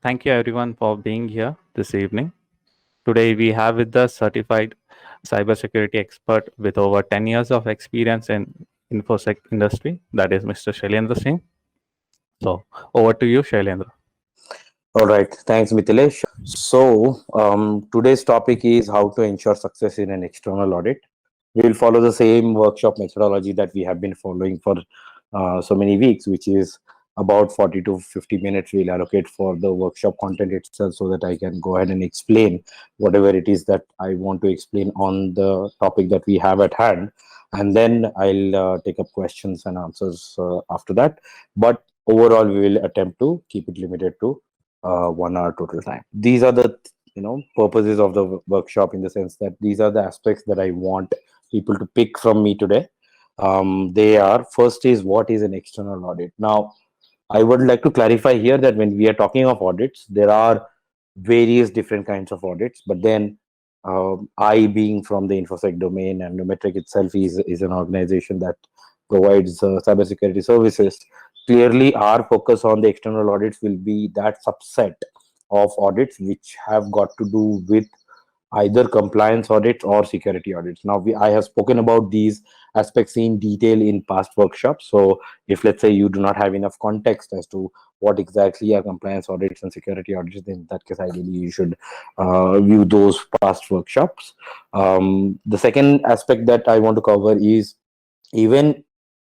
Thank you everyone for being here this evening. Today we have with us certified cybersecurity expert with over 10 years of experience in infosec industry, that is Mr. Shailendra Singh. So over to you, Shailendra. All right, thanks, Mithilesh. So, today's topic is how to ensure success in an external audit. We will follow the same workshop methodology that we have been following for so many weeks, which is about 40 to 50 minutes we'll allocate for the workshop content itself so that I can go ahead and explain whatever it is that I want to explain on the topic that we have at hand. And then I'll take up questions and answers after that. But overall, we will attempt to keep it limited to 1 hour total time. These are the purposes of the workshop, in the sense that these are the aspects that I want people to pick from me today. They are, first is, what is an external audit? Now, I would like to clarify here that when we are talking of audits, there are various different kinds of audits, but then I, being from the infosec domain, and Neumetric itself is an organization that provides cybersecurity services. Clearly, our focus on the external audits will be that subset of audits which have got to do with either compliance audits or security audits. Now, I have spoken about these aspects in detail in past workshops. So if, let's say, you do not have enough context as to what exactly are compliance audits and security audits, then in that case, ideally, you should view those past workshops. The second aspect that I want to cover is, even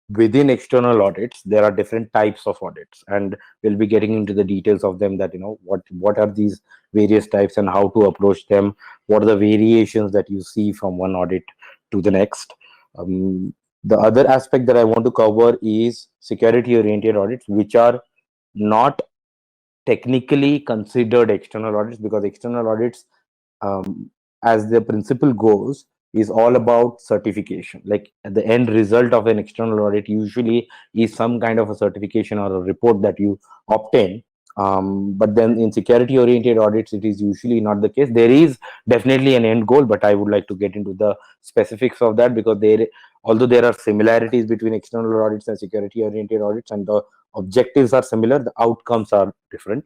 within external audits, there are different types of audits, and we'll be getting into the details of them, that what are these various types and how to approach them, what are the variations that you see from one audit to the next. The other aspect that I want to cover is security oriented audits, which are not technically considered external audits, because external audits, as the principle goes, is all about certification. Like, the end result of an external audit usually is some kind of a certification or a report that you obtain. But then in security oriented audits, it is usually not the case. There is definitely an end goal, but I would like to get into the specifics of that, because although there are similarities between external audits and security oriented audits, and the objectives are similar, the outcomes are different.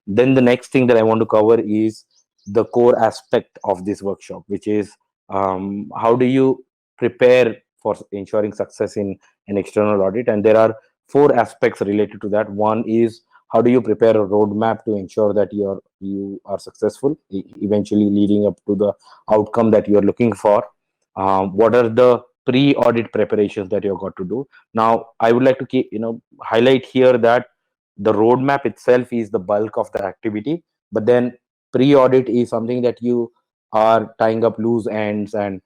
Then the next thing that I want to cover is the core aspect of this workshop, which is, how do you prepare for ensuring success in an external audit? And there are four aspects related to that. One is, how do you prepare a roadmap to ensure that you are successful, eventually leading up to the outcome that you are looking for? What are the pre-audit preparations that you've got to do? Now, I would like to highlight here that the roadmap itself is the bulk of the activity, but then pre-audit is something that you are tying up loose ends and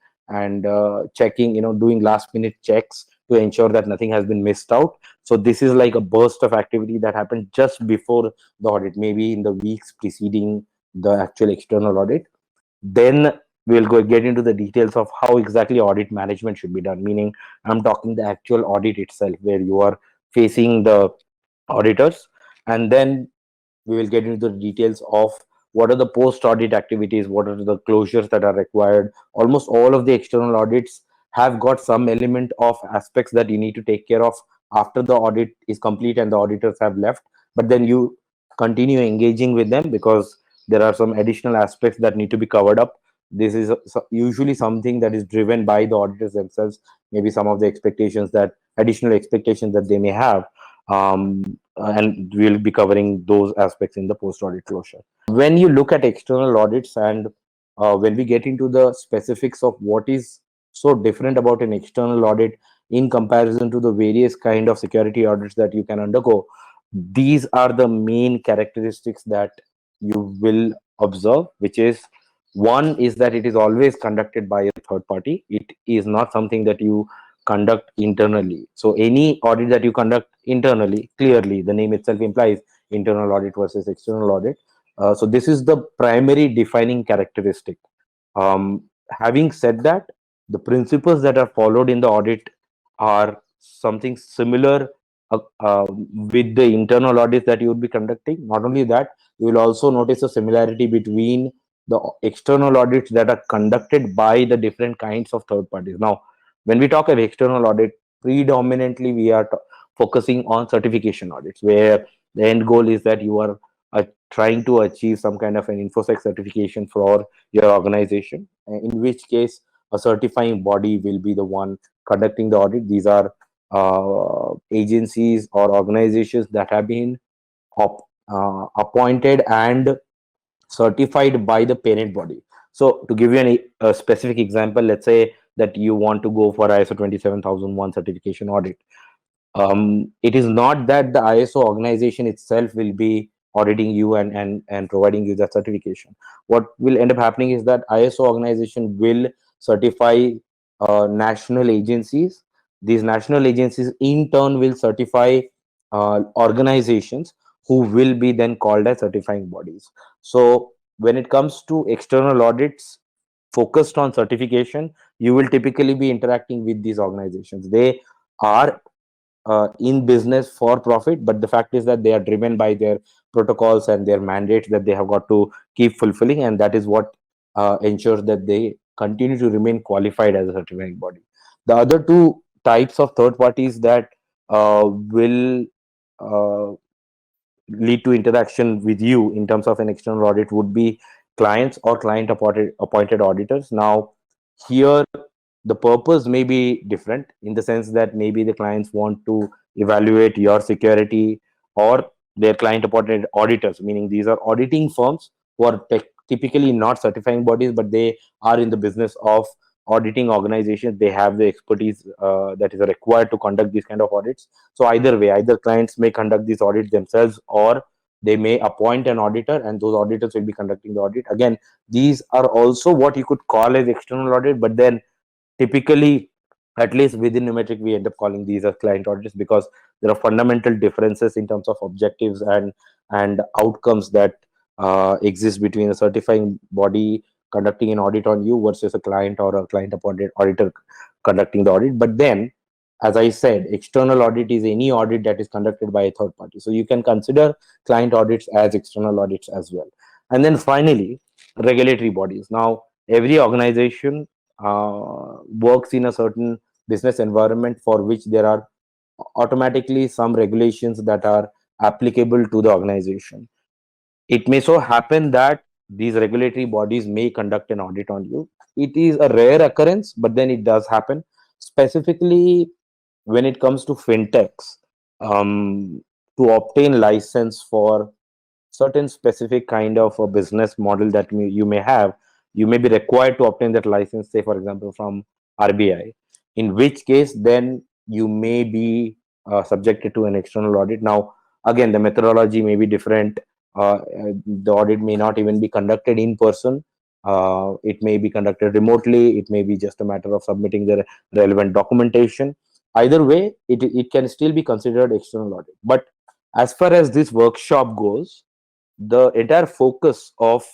checking, doing last minute checks to ensure that nothing has been missed out. So this is like a burst of activity that happened just before the audit, maybe in the weeks preceding the actual external audit. Then we'll get into the details of how exactly audit management should be done, meaning I'm talking the actual audit itself, where you are facing the auditors. And then we will get into the details of what are the post-audit activities, what are the closures that are required. Almost all of the external audits have got some element of aspects that you need to take care of after the audit is complete and the auditors have left. But then you continue engaging with them, because there are some additional aspects that need to be covered up. This is usually something that is driven by the auditors themselves, maybe some of the additional expectations that they may have. And we'll be covering those aspects in the post-audit closure. When you look at external audits, and when we get into the specifics of what is so different about an external audit in comparison to the various kind of security audits that you can undergo, these are the main characteristics that you will observe, which is, one is that it is always conducted by a third party. It is not something that you conduct internally. So any audit that you conduct internally, clearly the name itself implies internal audit versus external audit. So this is the primary defining characteristic. Having said that, the principles that are followed in the audit are something similar with the internal audits that you would be conducting. Not only that, you will also notice a similarity between the external audits that are conducted by the different kinds of third parties. Now, when we talk of external audit, predominantly we are focusing on certification audits, where the end goal is that you are trying to achieve some kind of an infosec certification for your organization, in which case a certifying body will be the one conducting the audit. These are agencies or organizations that have been appointed and certified by the parent body. So to give you a specific example, let's say that you want to go for ISO 27001 certification audit. It is not that the ISO organization itself will be auditing you and providing you that certification. What will end up happening is that ISO organization will certify national agencies. These national agencies in turn will certify organizations who will be then called as certifying bodies. So when it comes to external audits focused on certification, you will typically be interacting with these organizations. They are in business for profit, but the fact is that they are driven by their protocols and their mandates that they have got to keep fulfilling, and that is what ensures that they continue to remain qualified as a certifying body. The other two types of third parties that will uh, lead to interaction with you in terms of an external audit would be clients or client appointed auditors. Now, here the purpose may be different, in the sense that maybe the clients want to evaluate your security, or their client appointed auditors, meaning these are auditing firms who are typically not certifying bodies, but they are in the business of auditing organizations. They have the expertise that is required to conduct these kind of audits. So either way, either clients may conduct these audits themselves, or they may appoint an auditor, and those auditors will be conducting the audit. Again, these are also what you could call as external audit, but then typically, at least within Neumetric, we end up calling these as client audits, because there are fundamental differences in terms of objectives and outcomes that exist between a certifying body conducting an audit on you versus a client or a client appointed auditor conducting the audit. But then, as I said, external audit is any audit that is conducted by a third party. So you can consider client audits as external audits as well. And then finally, regulatory bodies. Now, every organization works in a certain business environment for which there are automatically some regulations that are applicable to the organization. It may so happen that these regulatory bodies may conduct an audit on you. It is a rare occurrence, but then it does happen. Specifically, when it comes to fintechs, to obtain license for certain specific kind of a business model that you may have, you may be required to obtain that license, say for example from RBI, in which case then you may be subjected to an external audit. Now again, the methodology may be different. The audit may not even be conducted in person. It may be conducted remotely. It may be just a matter of submitting the relevant documentation. Either way, it can still be considered external audit. But as far as this workshop goes, the entire focus of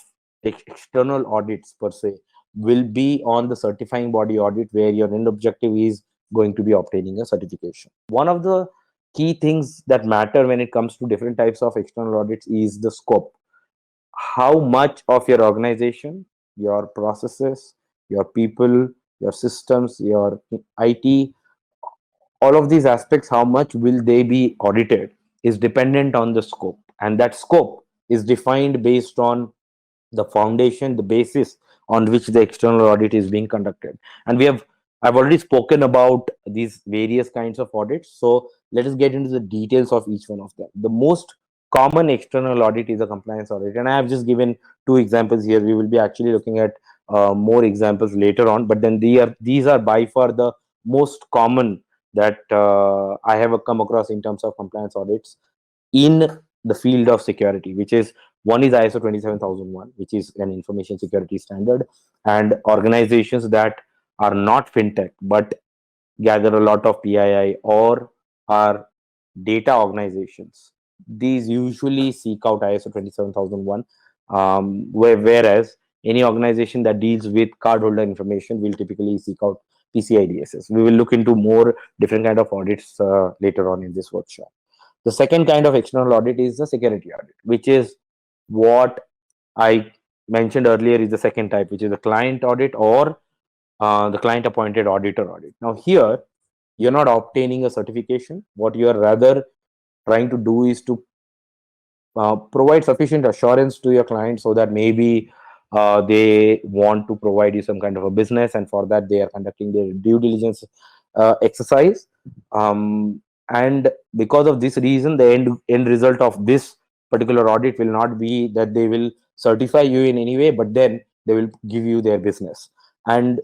external audits per se will be on the certifying body audit, where your end objective is going to be obtaining a certification. One of the key things that matter when it comes to different types of external audits is the scope. How much of your organization, your processes, your people, your systems, your IT, all of these aspects, how much will they be audited, is dependent on the scope, and that scope is defined based on the foundation, the basis on which the external audit is being conducted. And I've already spoken about these various kinds of audits, so let us get into the details of each one of them. The most common external audit is a compliance audit, and I have just given two examples here. We will be actually looking at more examples later on, but then these are by far the most common that I have come across in terms of compliance audits in the field of security, which is, one is ISO 27001, which is an information security standard, and organizations that are not fintech but gather a lot of PII or are data organizations. These usually seek out ISO 27001, whereas any organization that deals with cardholder information will typically seek out PCI DSS. We will look into more different kind of audits later on in this workshop. The second kind of external audit is the security audit, which is what I mentioned earlier is the second type, which is the client audit or the client appointed auditor audit. Now, here you're not obtaining a certification. What you are rather trying to do is to provide sufficient assurance to your client so that maybe they want to provide you some kind of a business, and for that they are conducting their due diligence exercise. And because of this reason, the end result of this particular audit will not be that they will certify you in any way, but then they will give you their business. And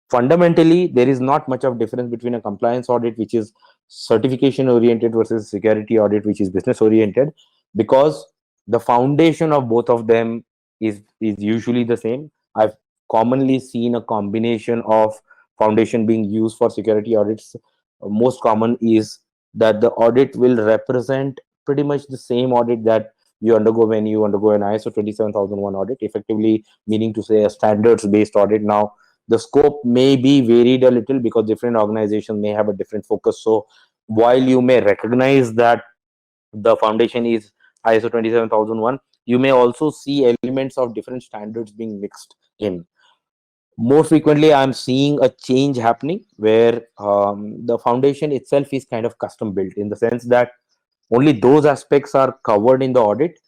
fundamentally, there is not much of difference between a compliance audit, which is certification oriented, versus security audit, which is business oriented, because the foundation of both of them is usually the same. I've commonly seen a combination of foundation being used for security audits. Most common is that the audit will represent pretty much the same audit that you undergo when you undergo an ISO 27001 audit, effectively meaning to say a standards based audit. Now, the scope may be varied a little because different organizations may have a different focus. So while you may recognize that the foundation is ISO 27001, you may also see elements of different standards being mixed in. More frequently, I'm seeing a change happening where the foundation itself is kind of custom built, in the sense that only those aspects are covered in the audit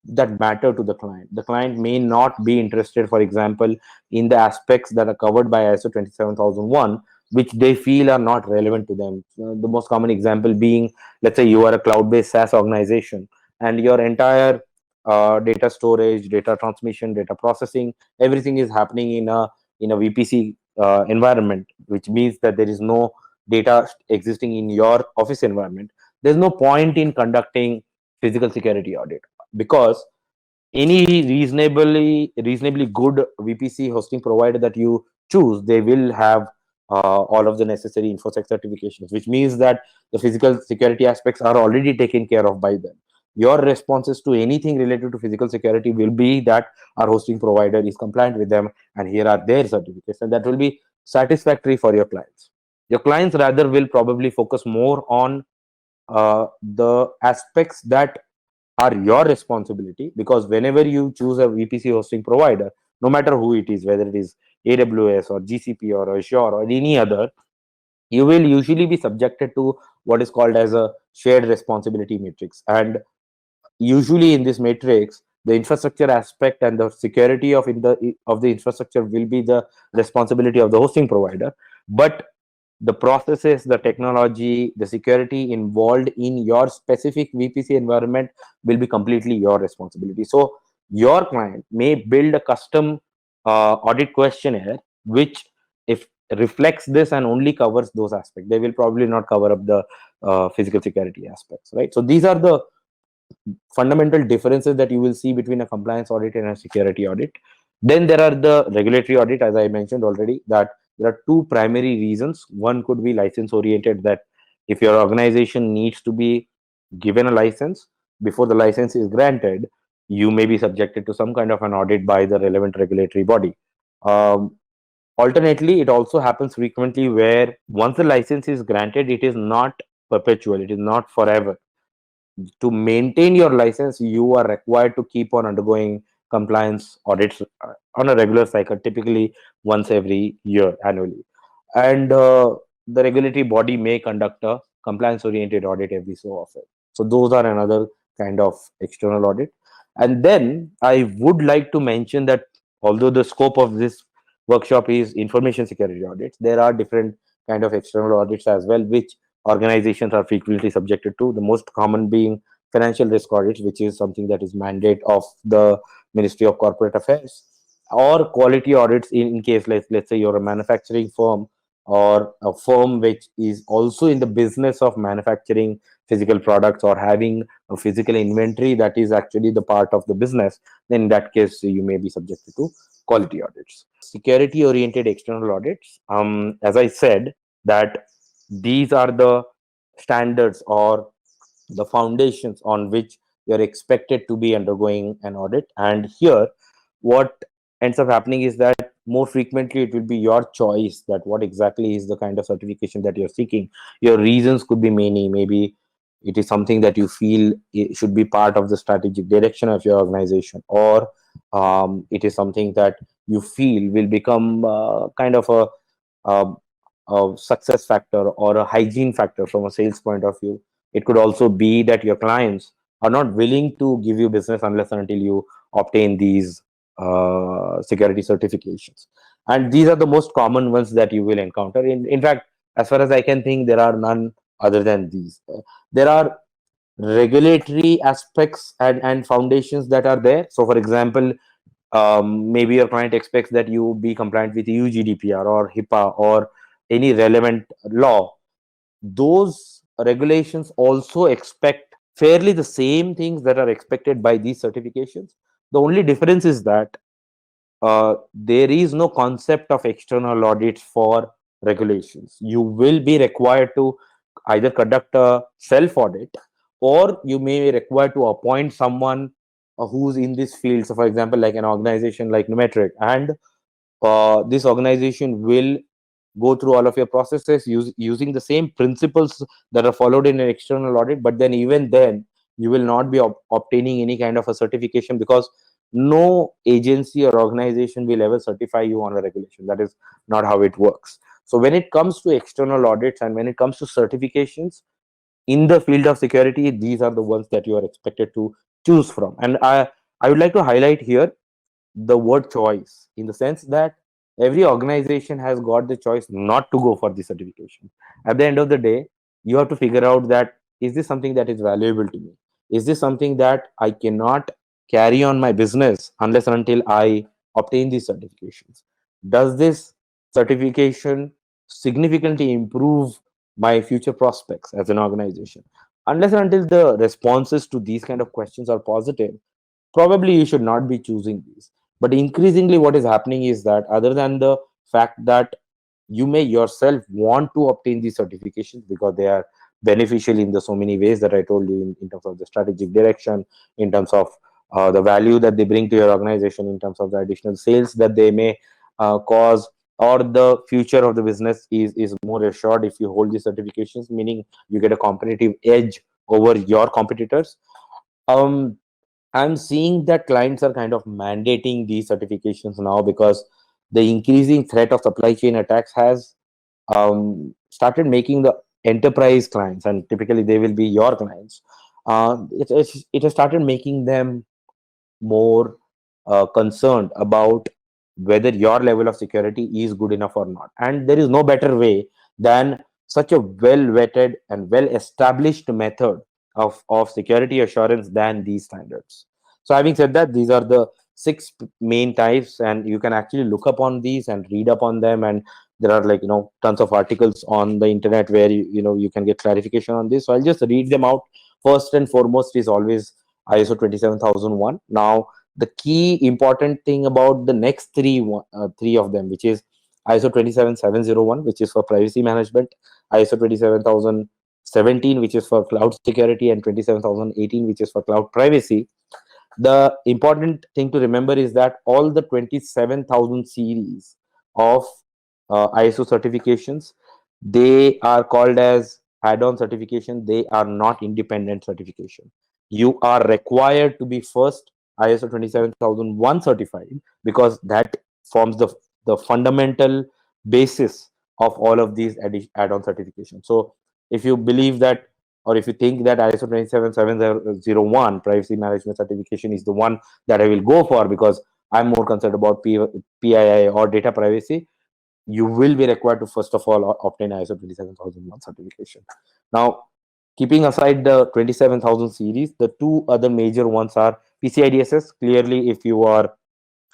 that matter to the client. The client may not be interested, for example, in the aspects that are covered by ISO 27001, which they feel are not relevant to them. The most common example being, let's say you are a cloud-based SaaS organization, and your entire data storage, data transmission, data processing, everything is happening in a VPC environment, which means that there is no data existing in your office environment. There's no point in conducting physical security audit, because any reasonably good VPC hosting provider that you choose, they will have all of the necessary infosec certifications, which means that the physical security aspects are already taken care of by them. Your responses to anything related to physical security will be that our hosting provider is compliant with them, and here are their certificates, and that will be satisfactory for your clients. Your clients rather will probably focus more on the aspects that are your responsibility, because whenever you choose a VPC hosting provider, no matter who it is, whether it is AWS or GCP or Azure or any other, you will usually be subjected to what is called as a shared responsibility matrix. And usually in this matrix, the infrastructure aspect and the security of the infrastructure will be the responsibility of the hosting provider, but the processes, the technology, the security involved in your specific VPC environment will be completely your responsibility. So your client may build a custom audit questionnaire which, if reflects this and only covers those aspects, they will probably not cover up the physical security aspects, right? So these are the fundamental differences that you will see between a compliance audit and a security audit. Then there are the regulatory audit, as I mentioned already, that there are two primary reasons. One could be license oriented, that if your organization needs to be given a license, before the license is granted, you may be subjected to some kind of an audit by the relevant regulatory body. Um, Alternately, it also happens frequently where once the license is granted, it is not perpetual, it is not forever. To maintain your license, you are required to keep on undergoing compliance audits on a regular cycle, typically once every year annually. And the regulatory body may conduct a compliance oriented audit every so often. So those are another kind of external audit. And then I would like to mention that although the scope of this workshop is information security audits, there are different kind of external audits as well, which organizations are frequently subjected to. The most common being financial risk audits, which is something that is mandate of the Ministry of Corporate Affairs, or quality audits in case, let's say you're a manufacturing firm or a firm which is also in the business of manufacturing physical products or having a physical inventory that is actually the part of the business. Then in that case, you may be subjected to quality audits. Security oriented external audits, as I said, that these are the standards or the foundations on which you're expected to be undergoing an audit. And here, what ends up happening is that more frequently it will be your choice that what exactly is the kind of certification that you're seeking. Your reasons could be many. Maybe it is something that you feel it should be part of the strategic direction of your organization, or it is something that you feel will become kind of a, a success factor or a hygiene factor from a sales point of view. It could also be that your clients are not willing to give you business unless and until you obtain these security certifications. And these are the most common ones that you will encounter. In fact, as far as I can think, there are none other than these. There are regulatory aspects and foundations that are there. So, for example, maybe your client expects that you be compliant with EU GDPR or HIPAA or any relevant law. Those regulations also expect fairly the same things that are expected by these certifications. The only difference is that there is no concept of external audits for regulations. You will be required to either conduct a self audit, or you may be required to appoint someone who's in this field. So, for example, like an organization like Neumetric, and this organization will go through all of your processes using the same principles that are followed in an external audit. But then, even then, you will not be obtaining any kind of a certification, because no agency or organization will ever certify you on a regulation. That is not how it works. So when it comes to external audits and when it comes to certifications in the field of security, these are the ones that you are expected to choose from. And I would like to highlight here the word choice, in the sense that every organization has got the choice not to go for the certification. At the end of the day, you have to figure out that, is this something that is valuable to me? Is this something that I cannot carry on my business unless and until I obtain these certifications? Does this certification significantly improve my future prospects as an organization? Unless and until the responses to these kind of questions are positive, probably you should not be choosing these. But increasingly, what is happening is that, other than the fact that you may yourself want to obtain these certifications because they are beneficial in the so many ways that I told you, in terms of the strategic direction, in terms of the value that they bring to your organization, in terms of the additional sales that they may cause, or the future of the business is more assured if you hold these certifications, meaning you get a competitive edge over your competitors. um I'm seeing that clients are kind of mandating these certifications now, because the increasing threat of supply chain attacks has started making the enterprise clients, and typically they will be your clients. It has started making them more concerned about whether your level of security is good enough or not. And there is no better way than such a well vetted and well established method of security assurance than these standards. So, having said that, these are the six main types, and you can actually look up on these and read up on them. And there are, like, tons of articles on the internet where you can get clarification on this. So I'll just read them out. First and foremost is always ISO 27001. Now, the key important thing about the next three of them, which is ISO 27701, which is for privacy management, ISO 27017, which is for cloud security, and 27018, which is for cloud privacy. The important thing to remember is that all the 27,000 series of ISO certifications, they are called as add-on certification. They are not independent certification. You are required to be first ISO 27001 certified, because that forms the fundamental basis of all of these add-on certifications. So if you believe that, or if you think that ISO 27701 privacy management certification is the one that I will go for because I'm more concerned about PII or data privacy, you will be required to first of all obtain ISO 27001 certification. Now, keeping aside the 27,000 series, the two other major ones are PCI DSS. Clearly, if you are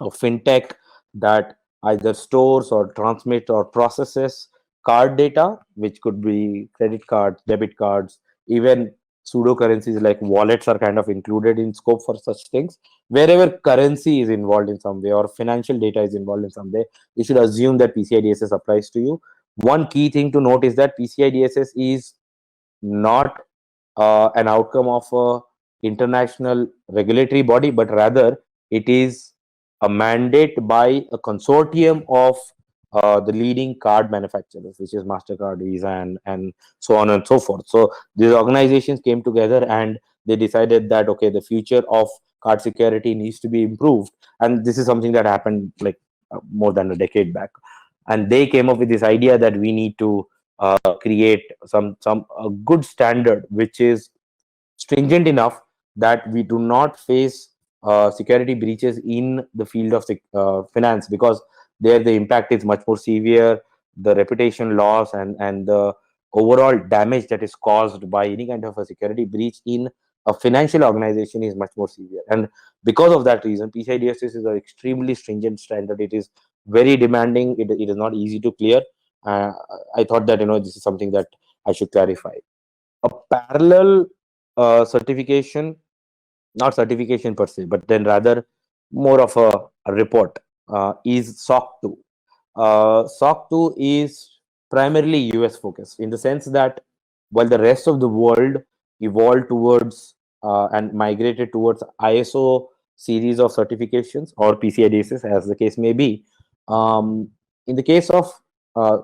a fintech that either stores or transmits or processes card data, which could be credit cards, debit cards, even pseudo currencies like wallets are kind of included in scope for such things. Wherever currency is involved in some way or financial data is involved in some way, you should assume that PCI DSS applies to you. One key thing to note is that PCI DSS is not an outcome of a international regulatory body, but rather it is a mandate by a consortium of the leading card manufacturers, which is Mastercard, Visa, and so on and so forth. So these organizations came together and they decided that, okay, the future of card security needs to be improved, and this is something that happened like more than a decade back. And they came up with this idea that we need to create some a good standard which is stringent enough that we do not face security breaches in the field of finance, because there the impact is much more severe. The reputation loss and the overall damage that is caused by any kind of a security breach in a financial organization is much more severe. And because of that reason, PCI DSS is an extremely stringent standard. It is very demanding. It is not easy to clear. uh, I thought that this is something that I should clarify. A parallel certification, not certification per se, but then rather more of a report, is SOC 2. SOC 2 is primarily US focused, in the sense that while the rest of the world evolved towards and migrated towards ISO series of certifications, or PCI DSS as the case may be, in the case of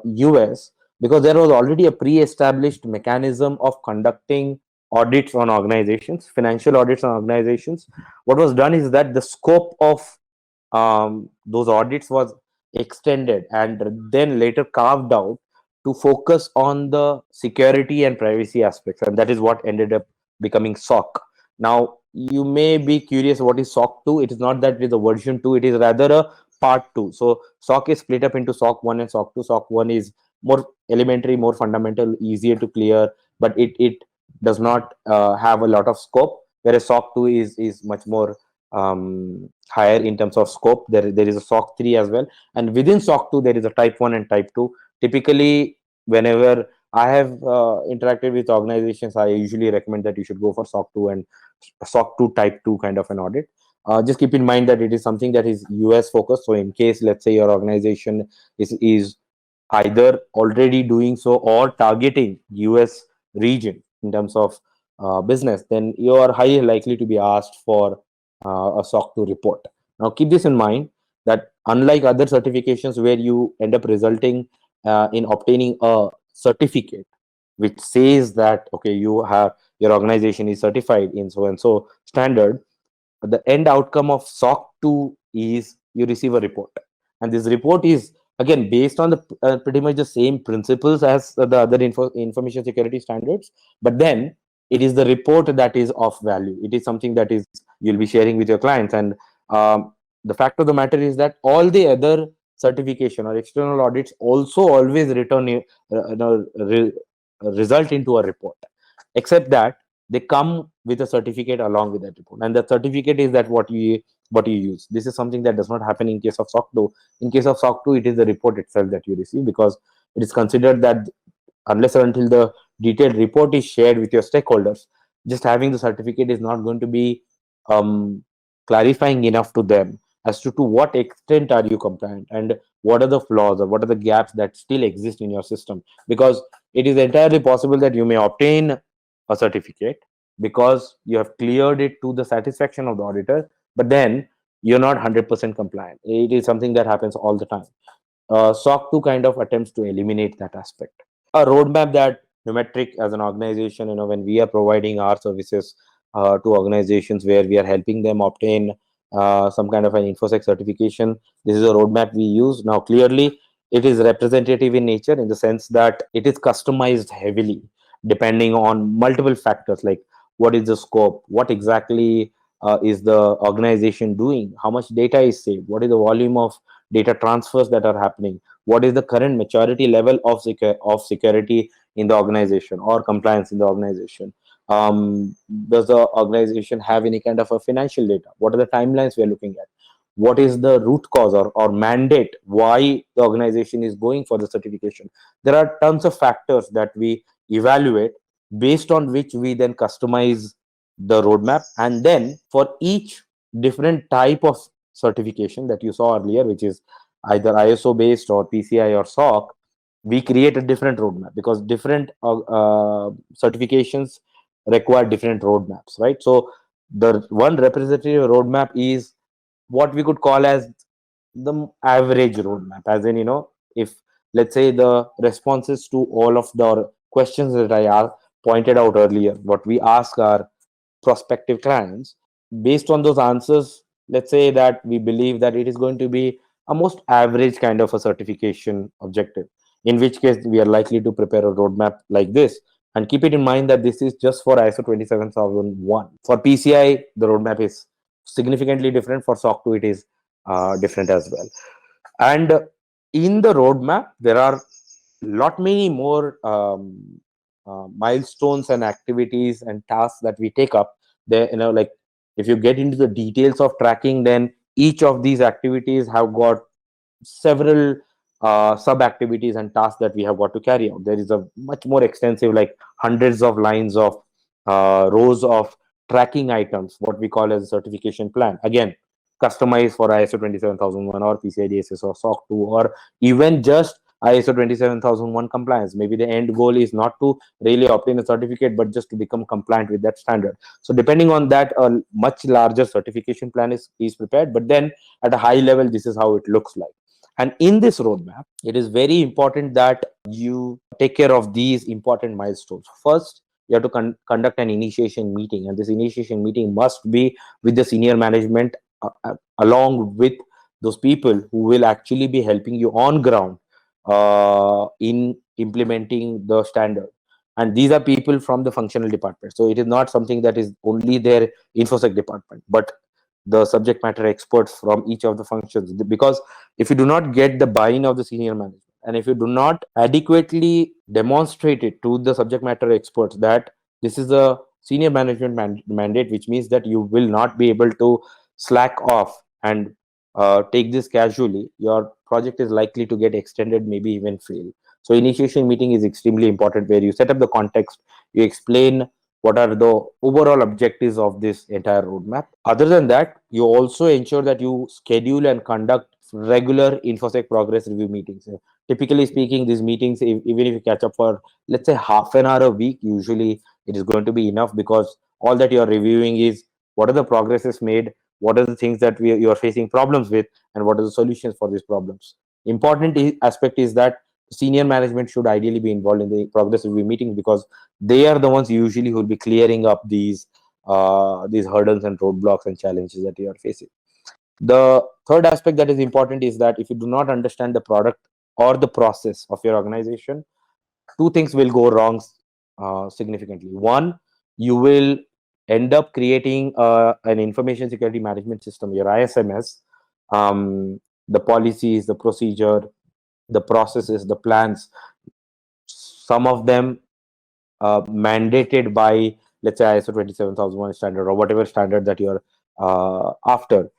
US, because there was already a pre-established mechanism of conducting audits on organizations, financial audits on organizations, what was done is that the scope of those audits was extended and then later carved out to focus on the security and privacy aspects, and that is what ended up becoming SOC. Now you may be curious, what is SOC 2? It is not that it is a version 2, it is rather a part 2. So SOC is split up into SOC 1 and SOC 2. SOC 1 is more elementary, more fundamental, easier to clear, but it does not have a lot of scope, whereas SOC 2 is much more higher in terms of scope. There is a SOC 3 as well, and within SOC 2 there is a type 1 and type 2. Typically, whenever I have interacted with organizations, I usually recommend that you should go for SOC 2 and SOC 2 type 2 kind of an audit. Just keep in mind that it is something that is US focused. So in case, let's say, your organization is either already doing so or targeting US region in terms of business, then you are highly likely to be asked for a SOC 2 report. Now keep this in mind, that unlike other certifications where you end up resulting in obtaining a certificate which says that okay, your organization is certified in so and so standard, the end outcome of SOC 2 is you receive a report, and this report is again based on the pretty much the same principles as the other information security standards, but then it is the report that is of value. It is something that is you'll be sharing with your clients, and the fact of the matter is that all the other certification or external audits also always return result into a report, except that they come with a certificate along with that report, and the certificate is that what you use. This is something that does not happen in case of SOC 2. In case of SOC 2, it is the report itself that you receive, because it is considered that unless or until the detailed report is shared with your stakeholders, just having the certificate is not going to be um, clarifying enough to them as to what extent are you compliant, and what are the flaws or what are the gaps that still exist in your system. Because it is entirely possible that you may obtain a certificate because you have cleared it to the satisfaction of the auditor, but then you're not 100% compliant. It is something that happens all the time. SOC 2 kind of attempts to eliminate that aspect. A roadmap that Neumetric as an organization, when we are providing our services to organizations where we are helping them obtain some kind of an infosec certification, this is a roadmap we use. Now clearly it is representative in nature, in the sense that it is customized heavily depending on multiple factors, like what is the scope, what exactly is the organization doing, how much data is saved, what is the volume of data transfers that are happening, what is the current maturity level of security in the organization or compliance in the organization. Does the organization have any kind of a financial data? What are the timelines we are looking at? What is the root cause or mandate why the organization is going for the certification? There are tons of factors that we evaluate, based on which we then customize the roadmap. And then for each different type of certification that you saw earlier, which is either ISO based or PCI or SOC, we create a different roadmap, because different certifications require different roadmaps, right? So the one representative roadmap is what we could call as the average roadmap, as in, if let's say the responses to all of the questions that I pointed out earlier, what we ask our prospective clients, based on those answers, let's say that we believe that it is going to be a most average kind of a certification objective, in which case we are likely to prepare a roadmap like this. And keep it in mind that this is just for ISO 27001. For PCI, the roadmap is significantly different. For SOC 2, it is different as well. And in the roadmap, there are lot many more milestones and activities and tasks that we take up there. Like if you get into the details of tracking, then each of these activities have got several sub activities and tasks that we have got to carry out. There is a much more extensive, like hundreds of lines of rows of tracking items, what we call as a certification plan. Again, customized for ISO 27001 or PCI DSS or SOC 2, or even just ISO 27001 compliance. Maybe the end goal is not to really obtain a certificate, but just to become compliant with that standard. So depending on that, a much larger certification plan is prepared. But then at a high level, this is how it looks like. And in this roadmap, it is very important that you take care of these important milestones. First, you have to conduct an initiation meeting, and this initiation meeting must be with the senior management, along with those people who will actually be helping you on ground in implementing the standard. And these are people from the functional department. So it is not something that is only their infosec department, but the subject matter experts from each of the functions. Because if you do not get the buy-in of the senior management, and if you do not adequately demonstrate it to the subject matter experts that this is a senior management mandate, which means that you will not be able to slack off and take this casually, your project is likely to get extended, maybe even fail. So initiation meeting is extremely important, where you set up the context, you explain what are the overall objectives of this entire roadmap. Other than that, you also ensure that you schedule and conduct regular infosec progress review meetings. Typically speaking, these meetings, even if you catch up for, let's say, half an hour a week, usually it is going to be enough, because all that you're reviewing is what are the progresses made, what are the things that you are facing problems with, and what are the solutions for these problems. Important aspect is that senior management should ideally be involved in the progress review meetings, because they are the ones usually who will be clearing up these hurdles and roadblocks and challenges that you are facing. The third aspect that is important is that if you do not understand the product or the process of your organization, two things will go wrong significantly. One, you will end up creating an information security management system, your ISMS, the policies, the procedure, the processes, the plans, some of them mandated by, let's say, ISO 27001 standard, or whatever standard that you're after.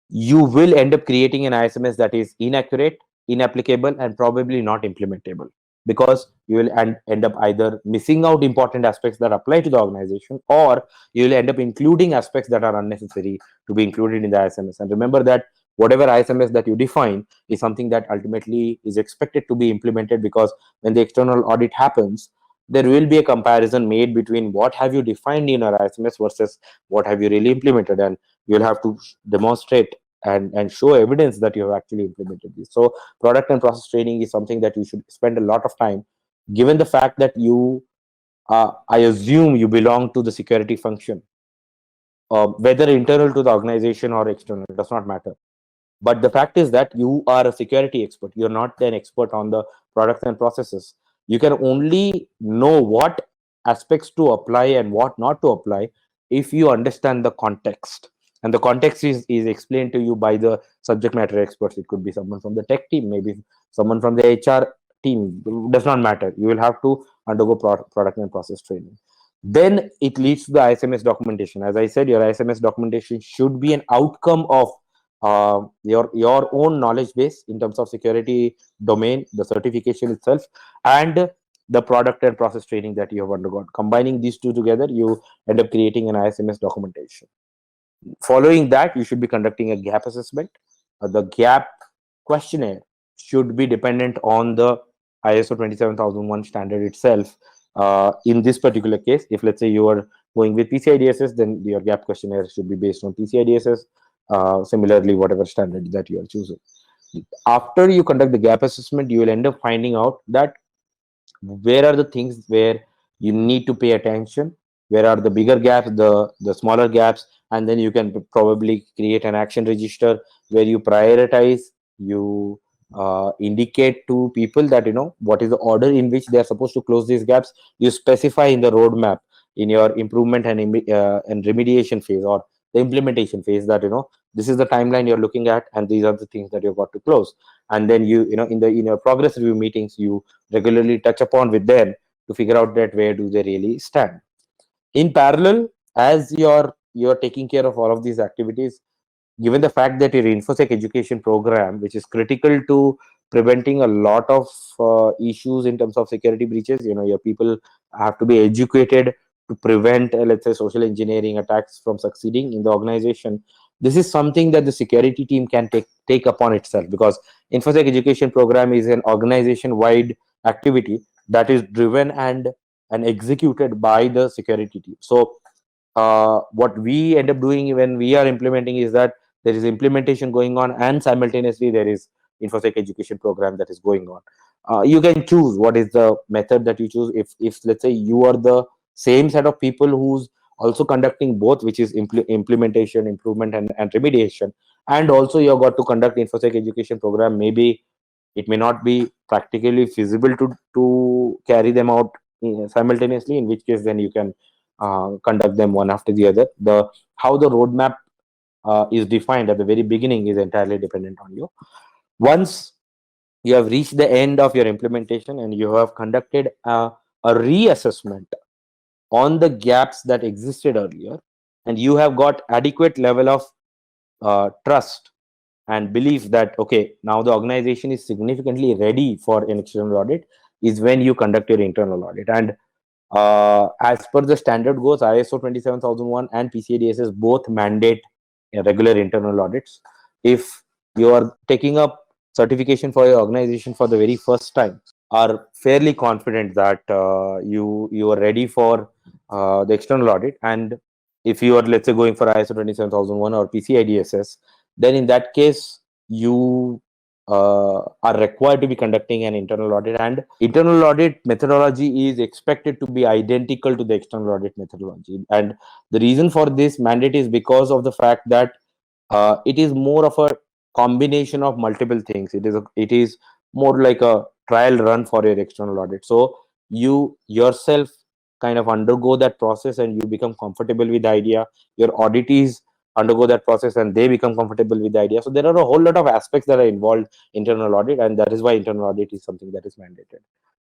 You will end up creating an ISMS that is inaccurate, inapplicable, and probably not implementable, because you will end up either missing out important aspects that apply to the organization, or you will end up including aspects that are unnecessary to be included in the ISMS. And remember that whatever ISMS that you define is something that ultimately is expected to be implemented, because when the external audit happens, there will be a comparison made between what have you defined in our ISMS versus what have you really implemented, and you'll have to demonstrate and show evidence that you have actually implemented this. So product and process training is something that you should spend a lot of time, given the fact that you I assume you belong to the security function, whether internal to the organization or external, it does not matter. But the fact is that you are a security expert, you're not an expert on the products and processes. You can only know what aspects to apply and what not to apply if you understand the context. And the context is explained to you by the subject matter experts. It could be someone from the tech team, maybe someone from the HR team, it does not matter. You will have to undergo product and process training. Then it leads to the ISMS documentation. As I said, your ISMS documentation should be an outcome of your own knowledge base in terms of security domain, the certification itself, and the product and process training that you have undergone. Combining these two together, you end up creating an ISMS documentation. Following that, you should be conducting a gap assessment. The gap questionnaire should be dependent on the ISO 27001 standard itself. In this particular case, if let's say you are going with PCI DSS, then your gap questionnaire should be based on PCI DSS. Similarly, whatever standard that you are choosing. After you conduct the gap assessment, you will end up finding out that where are the things where you need to pay attention, where are the bigger gaps, the smaller gaps, and then you can probably create an action register where you prioritize, you indicate to people that what is the order in which they are supposed to close these gaps. You specify in the roadmap in your improvement and remediation phase, or the implementation phase, that this is the timeline you're looking at, and these are the things that you've got to close. And then in your progress review meetings, you regularly touch upon with them to figure out that where do they really stand. In parallel, as you're taking care of all of these activities, given the fact that your infosec education program, which is critical to preventing a lot of issues in terms of security breaches, your people have to be educated to prevent, let's say, social engineering attacks from succeeding in the organization. This is something that the security team can take upon itself, because infosec education program is an organization wide activity that is driven and executed by the security team. So what we end up doing when we are implementing is that there is implementation going on, and simultaneously there is infosec education program that is going on. You can choose what is the method that you choose. If let's say you are the same set of people who's also conducting both, which is implementation, improvement, and remediation, and also you've got to conduct infosec education program, maybe it may not be practically feasible to carry them out simultaneously, in which case then you can conduct them one after the other. The how the roadmap is defined at the very beginning is entirely dependent on you. Once you have reached the end of your implementation and you have conducted a reassessment on the gaps that existed earlier, and you have got adequate level of trust and belief that okay, now the organization is significantly ready for an external audit, is when you conduct your internal audit. And as per the standard goes, ISO 27001 and PCI DSS both mandate regular internal audits. If you are taking up certification for your organization for the very first time, are fairly confident that you are ready for the external audit. And if you are, let's say, going for ISO 27001 or PCI DSS, then in that case you are required to be conducting an internal audit, and internal audit methodology is expected to be identical to the external audit methodology. And the reason for this mandate is because of the fact that it is more of a combination of multiple things. It is more like a trial run for your external audit. So you yourself kind of undergo that process and you become comfortable with the idea. Your auditees undergo that process and they become comfortable with the idea. So there are a whole lot of aspects that are involved internal audit, and that is why internal audit is something that is mandated.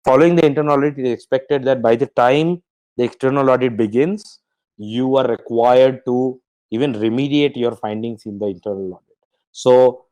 Following the internal audit, it is expected that by the time the external audit begins, you are required to even remediate your findings in the internal audit. So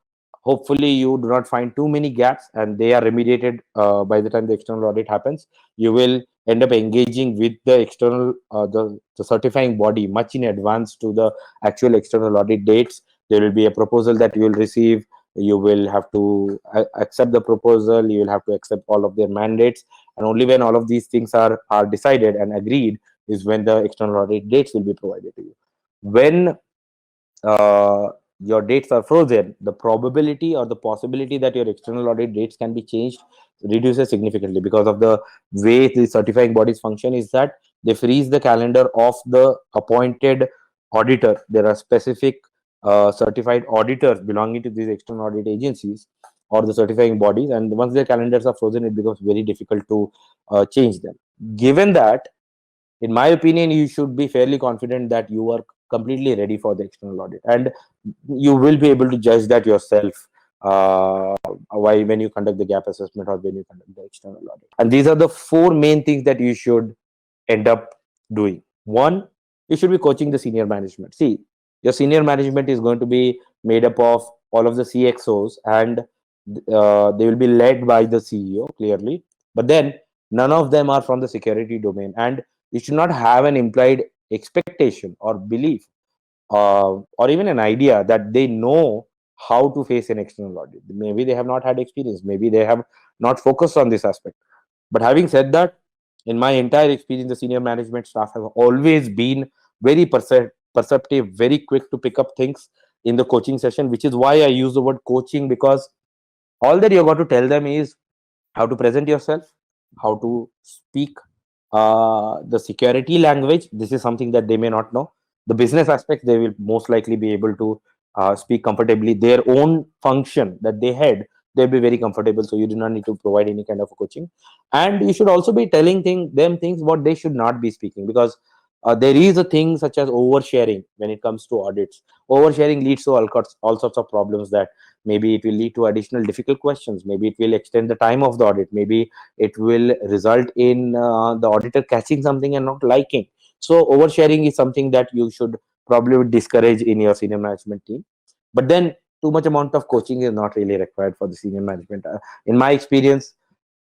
hopefully you do not find too many gaps and they are remediated by the time the external audit happens. You will end up engaging with the external the certifying body much in advance to the actual external audit dates. There will be a proposal that you will receive. You will have to accept the proposal. You will have to accept all of their mandates, and only when all of these things are decided and agreed is when the external audit dates will be provided to you. When uh, your dates are frozen, the probability or the possibility that your external audit dates can be changed reduces significantly, because of the way the certifying bodies function is that they freeze the calendar of the appointed auditor. There are specific certified auditors belonging to these external audit agencies or the certifying bodies, and once their calendars are frozen, it becomes very difficult to change them. Given that, in my opinion, you should be fairly confident that you are completely ready for the external audit, and you will be able to judge that yourself why when you conduct the gap assessment or when you conduct the external audit. And these are the four main things that you should end up doing. One, you should be coaching the senior management. See, your senior management is going to be made up of all of the CXOs, and they will be led by the CEO clearly, but then none of them are from the security domain, and you should not have an implied expectation or belief or even an idea that they know how to face an external audit. Maybe they have not had experience, maybe they have not focused on this aspect. But having said that, in my entire experience, the senior management staff have always been very perceptive, very quick to pick up things in the coaching session, which is why I use the word coaching, because all that you got to tell them is how to present yourself, how to speak the security language. This is something that they may not know. The business aspects, they will most likely be able to speak comfortably. Their own function that they had, they'll be very comfortable. So you do not need to provide any kind of coaching, and you should also be telling them things what they should not be speaking, because there is a thing such as oversharing when it comes to audits. Oversharing leads to all sorts of problems, that maybe it will lead to additional difficult questions, maybe it will extend the time of the audit, maybe it will result in the auditor catching something and not liking. So oversharing is something that you should probably discourage in your senior management team. But then too much amount of coaching is not really required for the senior management. In my experience,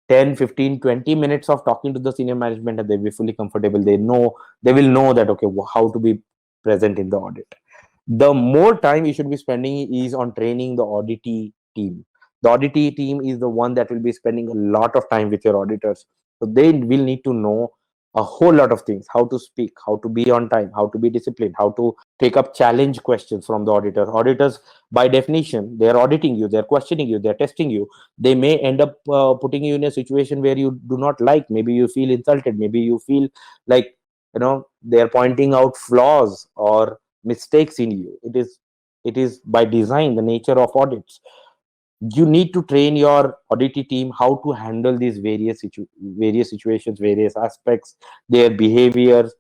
10, 15, 20 minutes of talking to the senior management, and they'll be fully comfortable. They will know that, okay, how to be present in the audit. The more time you should be spending is on training the auditee team. The auditee team is the one that will be spending a lot of time with your auditors. So they will need to know a whole lot of things: how to speak, how to be on time, how to be disciplined, how to take up challenge questions from the auditors. Auditors, by definition, they are auditing you, they're questioning you, they're testing you. They may end up putting you in a situation where you do not like. Maybe you feel insulted, maybe you feel like, they're pointing out flaws or mistakes in you. It is by design the nature of audits. You need to train your audit team how to handle these various situations, various aspects, their behaviors,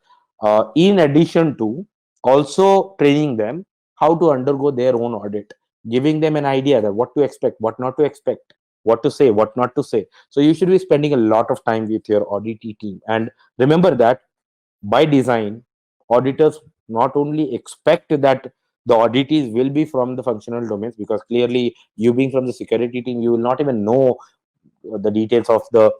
in addition to also training them how to undergo their own audit, giving them an idea that what to expect, what not to expect, what to say, what not to say. So you should be spending a lot of time with your audit team. And remember that by design, auditors not only expect that the auditees will be from the functional domains, because clearly you being from the security team, you will not even know the details of the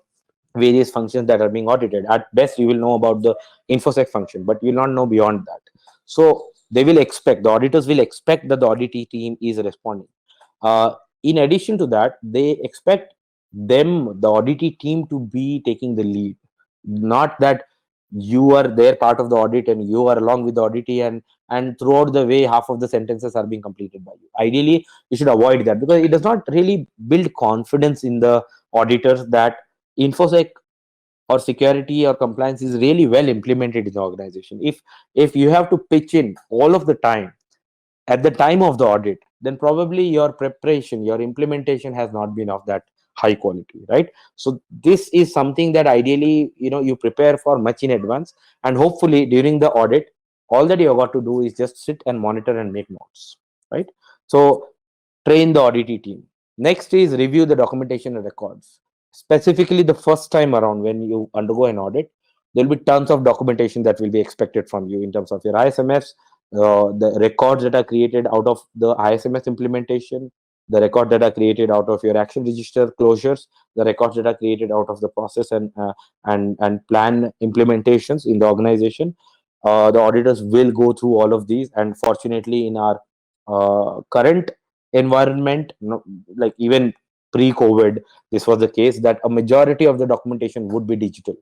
various functions that are being audited. At best, you will know about the infosec function, but you will not know beyond that. So the auditors will expect that the auditee team is responding. uh, in addition to that, they expect the auditee team, to be taking the lead. Not that you are there part of the audit and you are along with the auditee, and throughout the way half of the sentences are being completed by you. Ideally, you should avoid that, because it does not really build confidence in the auditors that infosec or security or compliance is really well implemented in the organization. If you have to pitch in all of the time at the time of the audit, then probably your preparation, your implementation has not been of that high quality, right? So this is something that ideally, you prepare for much in advance, and hopefully during the audit, all that you have got to do is just sit and monitor and make notes, right? So train the audit team. Next is review the documentation and records. Specifically, the first time around when you undergo an audit, there will be tons of documentation that will be expected from you in terms of your ISMFs, the records that are created out of the ISMS implementation, the record that are created out of your action register closures, the records that are created out of the process and plan implementations in the organization. The auditors will go through all of these, and fortunately, in our current environment, like even pre-COVID, this was the case that a majority of the documentation would be digital.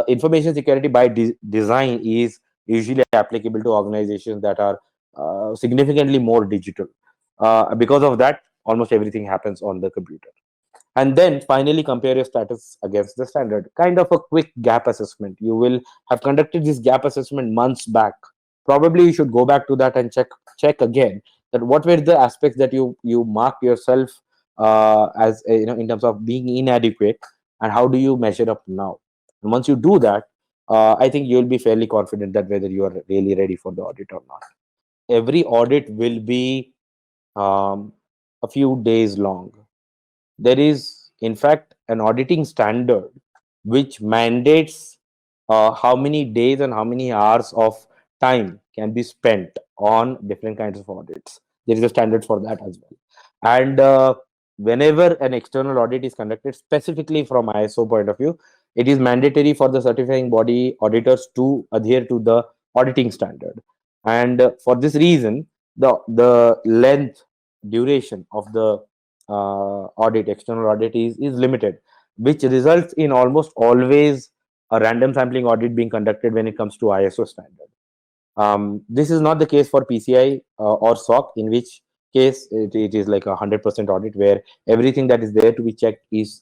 Information security by design is usually applicable to organizations that are significantly more digital. Because of that, almost everything happens on the computer. And then finally compare your status against the standard. Kind of a quick gap assessment. You will have conducted this gap assessment months back. Probably you should go back to that and check again that what were the aspects that you marked yourself as in terms of being inadequate, and how do you measure up now. And once you do that, I think you'll be fairly confident that whether you are really ready for the audit or not. Every audit will be a few days long. There is, in fact, an auditing standard which mandates how many days and how many hours of time can be spent on different kinds of audits. There is a standard for that as well. And whenever an external audit is conducted, specifically from ISO point of view, it is mandatory for the certifying body auditors to adhere to the auditing standard. And for this reason, the length, duration of the external audit is limited, which results in almost always a random sampling audit being conducted when it comes to ISO standard. This is not the case for PCI or SOC, in which case it is like 100% audit, where everything that is there to be checked is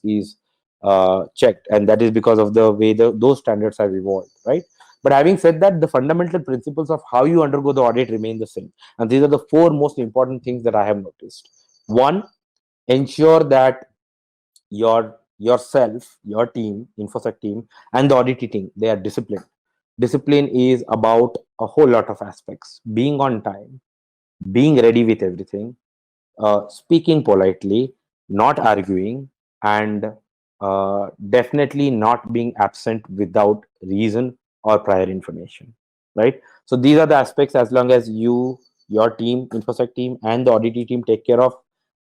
checked, and that is because of the way those standards have evolved, right? But having said that, the fundamental principles of how you undergo the audit remain the same, and these are the four most important things that I have noticed. One, Ensure that yourself, your team, infosec team, and the audit team, they are disciplined. Discipline is about a whole lot of aspects: being on time, being ready with everything, speaking politely, not arguing, and definitely not being absent without reason or prior information. Right. So these are the aspects. As long as you, your team, infosec team, and the audit team take care of,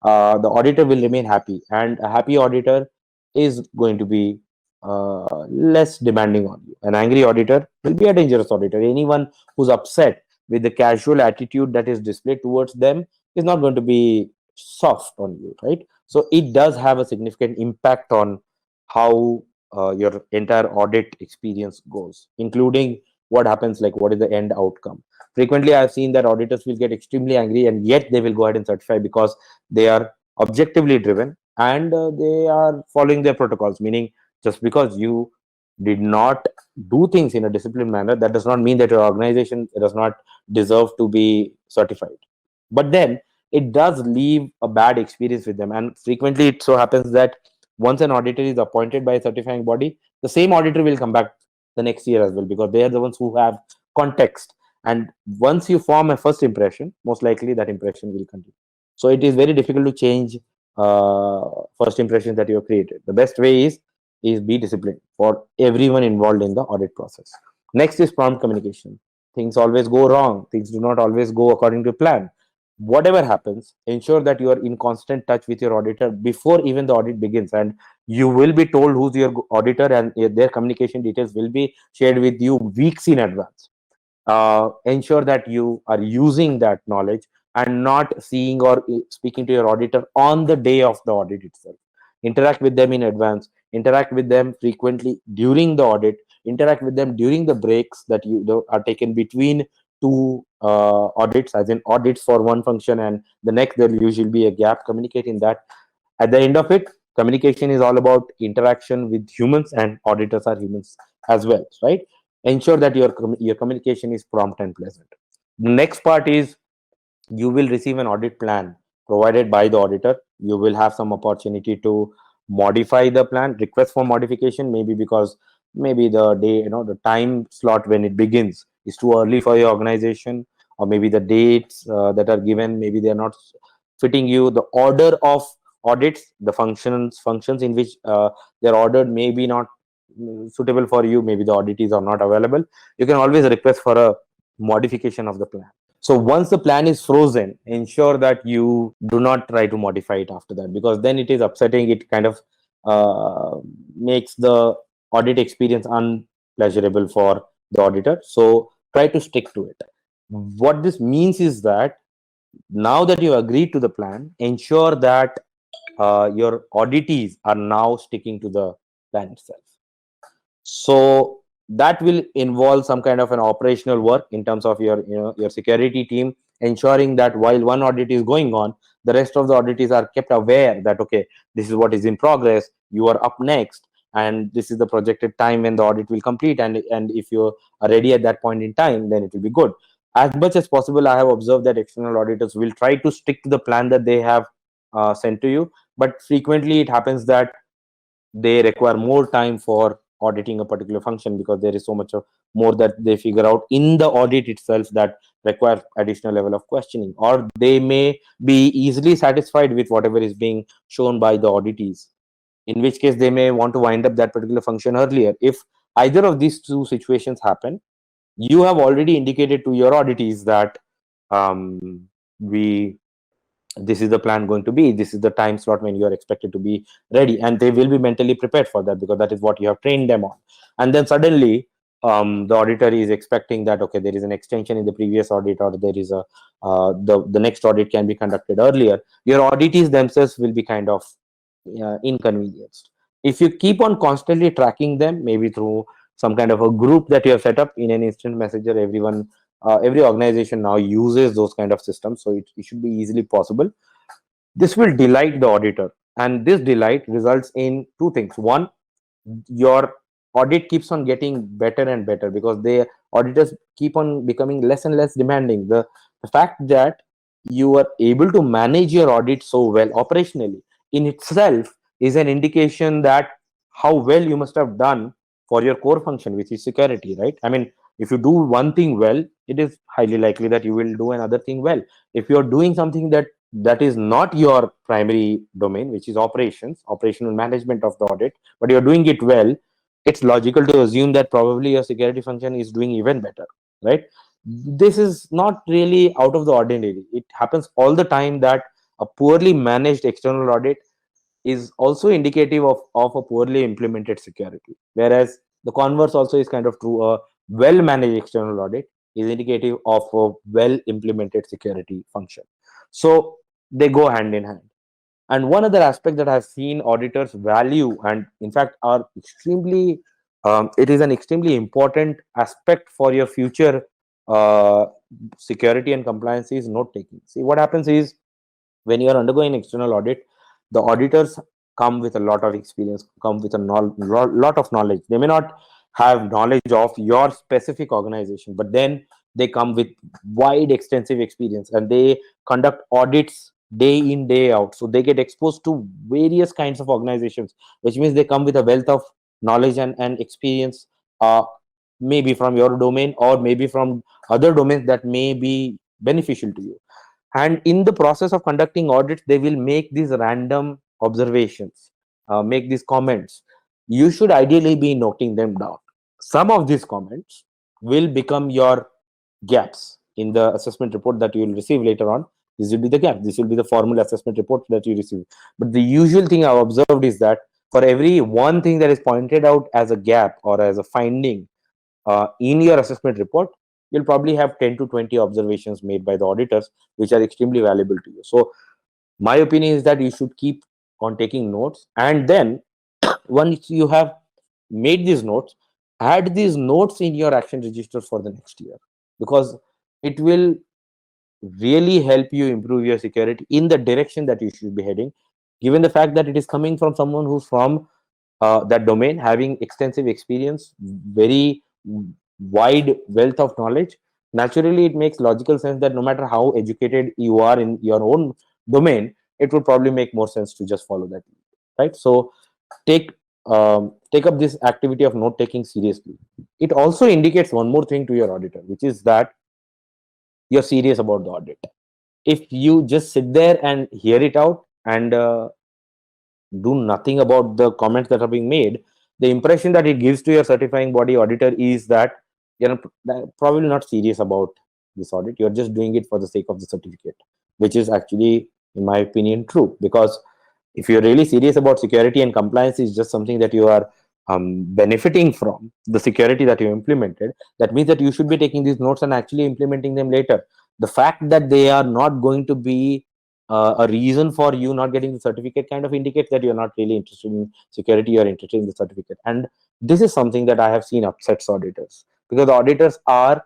the auditor will remain happy, and a happy auditor is going to be less demanding on you. An angry auditor will be a dangerous auditor. Anyone who's upset with the casual attitude that is displayed towards them is not going to be soft on you, right? So it does have a significant impact on how your entire audit experience goes, including what happens, like what is the end outcome. Frequently I've seen that auditors will get extremely angry, and yet they will go ahead and certify because they are objectively driven, and they are following their protocols. Meaning, just because you did not do things in a disciplined manner, that does not mean that your organization does not deserve to be certified. But then it does leave a bad experience with them, and frequently it so happens that once an auditor is appointed by a certifying body, the same auditor will come back the next year as well, because they are the ones who have context. And once you form a first impression, most likely that impression will continue. So it is very difficult to change first impressions that you have created. The best way is be disciplined for everyone involved in the audit process. Next is prompt communication. Things always go wrong. Things do not always go according to plan. Whatever happens, ensure that you are in constant touch with your auditor before even the audit begins, and you will be told who's your auditor, and their communication details will be shared with you weeks in advance. Ensure that you are using that knowledge and not seeing or speaking to your auditor on the day of the audit itself. Interact with them in advance, interact with them frequently during the audit, interact with them during the breaks that are taken between two audits, as in audits for one function and the next there will usually be a gap. Communicate in that. At the end of it, communication is all about interaction with humans, and auditors are humans as well, right? Ensure that your communication is prompt and pleasant. The next part is, you will receive an audit plan provided by the auditor. You will have some opportunity to modify the plan, request for modification, maybe because maybe the day, the time slot when it begins is too early for your organization, or maybe the dates that are given, maybe they are not fitting you. The order of audits, the functions in which they're ordered may be not suitable for you. Maybe the auditees are not available. You can always request for a modification of the plan. So once the plan is frozen, ensure that you do not try to modify it after that, because then it is upsetting. It kind of makes the audit experience unpleasurable for the auditor. So try to stick to it. What this means is that now that you agreed to the plan, ensure that your auditees are now sticking to the plan itself. So that will involve some kind of an operational work in terms of your security team, ensuring that while one audit is going on, the rest of the auditees are kept aware that, okay, this is what is in progress, you are up next, and this is the projected time when the audit will complete, and if you are ready at that point in time, then it will be good. As much as possible, I have observed that external auditors will try to stick to the plan that they have sent to you, but frequently it happens that they require more time for auditing a particular function, because there is so much of more that they figure out in the audit itself that require additional level of questioning, or they may be easily satisfied with whatever is being shown by the auditees, in which case they may want to wind up that particular function earlier. If either of these two situations happen, you have already indicated to your auditees that we this is the plan going to be, this is the time slot when you are expected to be ready, and they will be mentally prepared for that, because that is what you have trained them on. And then suddenly the auditor is expecting that, okay, there is an extension in the previous audit, or there is a the next audit can be conducted earlier. Your auditees themselves will be kind of inconvenienced. If you keep on constantly tracking them, maybe through some kind of a group that you have set up in an instant messenger, every organization now uses those kind of systems, so it should be easily possible. This will delight the auditor, and this delight results in two things. One, your audit keeps on getting better and better, because the auditors keep on becoming less and less demanding. The fact that you are able to manage your audit so well operationally, in itself is an indication that how well you must have done for your core function, which is security, right? I mean, if you do one thing well, it is highly likely that you will do another thing well. If you're doing something that is not your primary domain, which is operational management of the audit, but you're doing it well, it's logical to assume that probably your security function is doing even better, right? This is not really out of the ordinary. It happens all the time that a poorly managed external audit is also indicative of a poorly implemented security, whereas the converse also is kind of true. A well managed external audit is indicative of a well implemented security function. So they go hand in hand. And one other aspect that I've seen auditors value, and in fact are extremely, it is an extremely important aspect for your future uh, security and compliance, is note taking. See, what happens is when you are undergoing external audit, the auditors come with a lot of experience, come with a lot of knowledge. They may not have knowledge of your specific organization, but then they come with wide extensive experience, and they conduct audits day in day out, so they get exposed to various kinds of organizations, which means they come with a wealth of knowledge and experience, uh, maybe from your domain or maybe from other domains that may be beneficial to you. And in the process of conducting audits, they will make these random observations, make these comments. You should ideally be noting them down. Some of these comments will become your gaps in the assessment report that you will receive later on. This will be the gap. This will be the formal assessment report that you receive. But the usual thing I've observed is that for every one thing that is pointed out as a gap or as a finding in your assessment report, you'll probably have 10 to 20 observations made by the auditors, which are extremely valuable to you. So my opinion is that you should keep on taking notes, and then once you have made these notes, add these notes in your action register for the next year, because it will really help you improve your security in the direction that you should be heading, given the fact that it is coming from someone who's from that domain, having extensive experience, very wide wealth of knowledge. Naturally, it makes logical sense that no matter how educated you are in your own domain, it would probably make more sense to just follow that, right? So take take up this activity of note taking seriously. It also indicates one more thing to your auditor, which is that you're serious about the audit. If you just sit there and hear it out and do nothing about the comments that are being made, the impression that it gives to your certifying body auditor is that you're probably not serious about this audit. You're just doing it for the sake of the certificate, which is actually, in my opinion, true. Because if you're really serious about security and compliance is just something that you are benefiting from the security that you implemented, that means that you should be taking these notes and actually implementing them later. The fact that they are not going to be a reason for you not getting the certificate kind of indicates that you're not really interested in security, you're interested in the certificate. And this is something that I have seen upsets auditors, because the auditors are,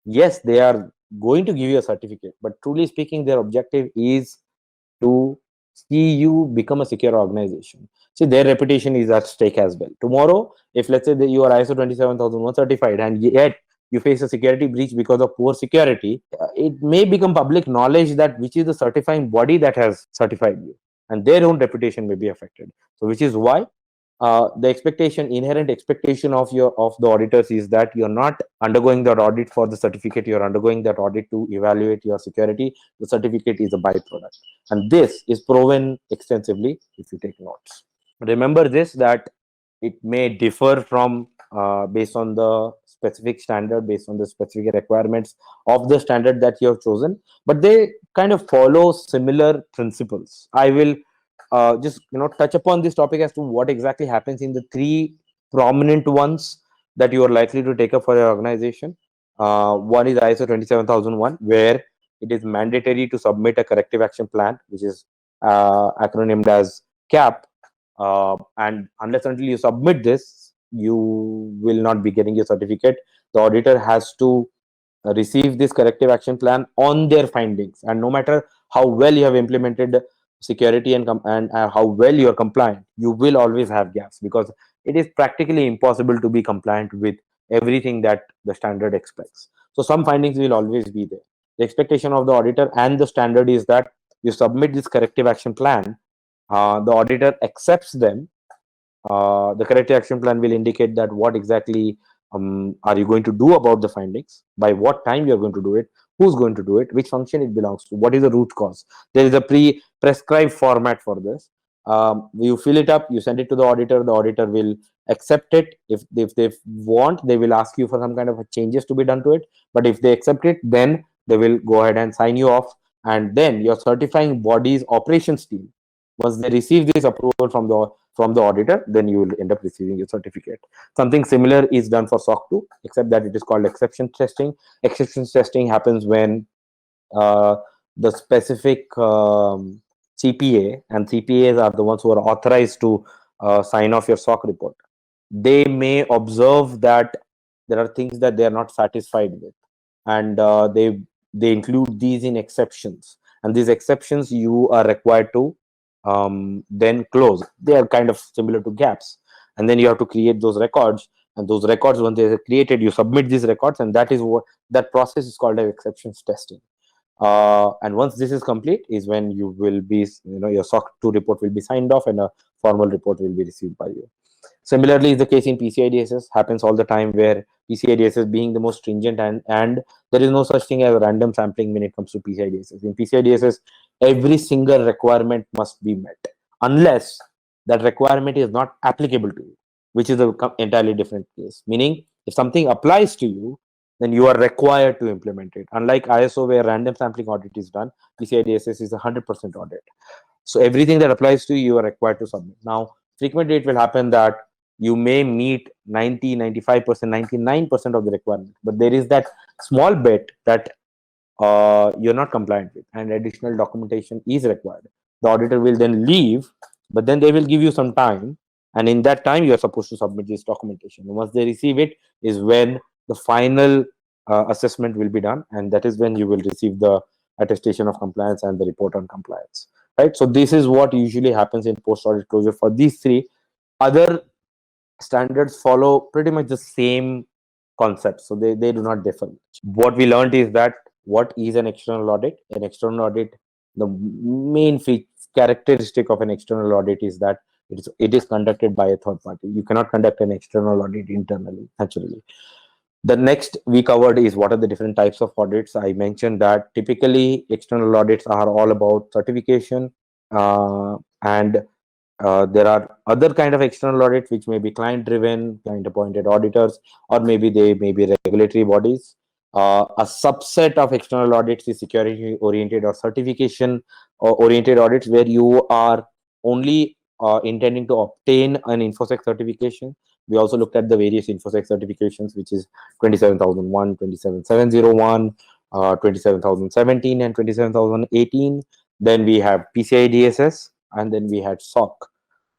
yes, they are going to give you a certificate, but truly speaking, their objective is to see you become a secure organization. See, their reputation is at stake as well. Tomorrow, if let's say that you are ISO 27001 certified and yet you face a security breach because of poor security, it may become public knowledge that which is the certifying body that has certified you, and their own reputation may be affected. So, which is why the inherent expectation of the auditors is that you're not undergoing that audit for the certificate, you're undergoing that audit to evaluate your security. The certificate is a byproduct, and this is proven extensively if you take notes. Remember this, that it may differ from based on the specific standard, based on the specific requirements of the standard that you have chosen, but they kind of follow similar principles. I will just touch upon this topic as to what exactly happens in the three prominent ones that you are likely to take up for your organization. One is ISO 27001, where it is mandatory to submit a corrective action plan, which is acronymed as CAP. And unless until you submit this, you will not be getting your certificate. The auditor has to receive this corrective action plan on their findings, and no matter how well you have implemented security and how well you are compliant, you will always have gaps, because it is practically impossible to be compliant with everything that the standard expects. So some findings will always be there. The expectation of the auditor and the standard is that you submit this corrective action plan the auditor accepts them, the corrective action plan will indicate that what exactly are you going to do about the findings, by what time you're going to do it, who's going to do it, which function it belongs to, what is the root cause. There is a prescribed format for this. You fill it up, you send it to the auditor will accept it. If they want, they will ask you for some kind of changes to be done to it, but if they accept it, then they will go ahead and sign you off, and then your certifying body's operations team, once they receive this approval from the auditor, then you will end up receiving your certificate. Something similar is done for SOC 2, except that it is called exception testing. Exception testing happens when uh, the specific CPA, and CPAs are the ones who are authorized to sign off your SOC report. They may observe that there are things that they are not satisfied with, and they include these in exceptions, and these exceptions you are required to then close. They are kind of similar to gaps, and then you have to create those records, and those records, when they are created, you submit these records, and that is what that process is called as exceptions testing. And once this is complete is when you will be, your SOC 2 report will be signed off, and a formal report will be received by you. Similarly, is the case in PCI DSS, happens all the time, where PCI DSS being the most stringent, and there is no such thing as random sampling when it comes to PCI DSS. In PCI DSS, every single requirement must be met, unless that requirement is not applicable to you, which is a entirely different case. Meaning, if something applies to you, then you are required to implement it. Unlike ISO, where random sampling audit is done, PCI DSS is a 100% audit. So everything that applies to you, you are required to submit. Now, frequently it will happen that you may meet 90, 95%, 99% of the requirement, but there is that small bit that you're not compliant with, and additional documentation is required. The auditor will then leave, but then they will give you some time, and in that time, you are supposed to submit this documentation. And once they receive it, is when the final assessment will be done, and that is when you will receive the attestation of compliance and the report on compliance. Right. So this is what usually happens in post audit closure for these three. Other standards follow pretty much the same concept, so they do not differ. What we learned is that what is an external audit. An external audit, the main characteristic of an external audit is that it is conducted by a third party. You cannot conduct an external audit internally, naturally. The next we covered is what are the different types of audits. I mentioned that typically external audits are all about certification, and there are other kind of external audits which may be client driven, client appointed auditors, or maybe they may be regulatory bodies. A subset of external audits is security oriented or certification oriented audits, where you are only intending to obtain an InfoSec certification. We also looked at the various InfoSec certifications, which is 27001, 27701, 27017, and 27018. Then we have PCI DSS, and then we had SOC.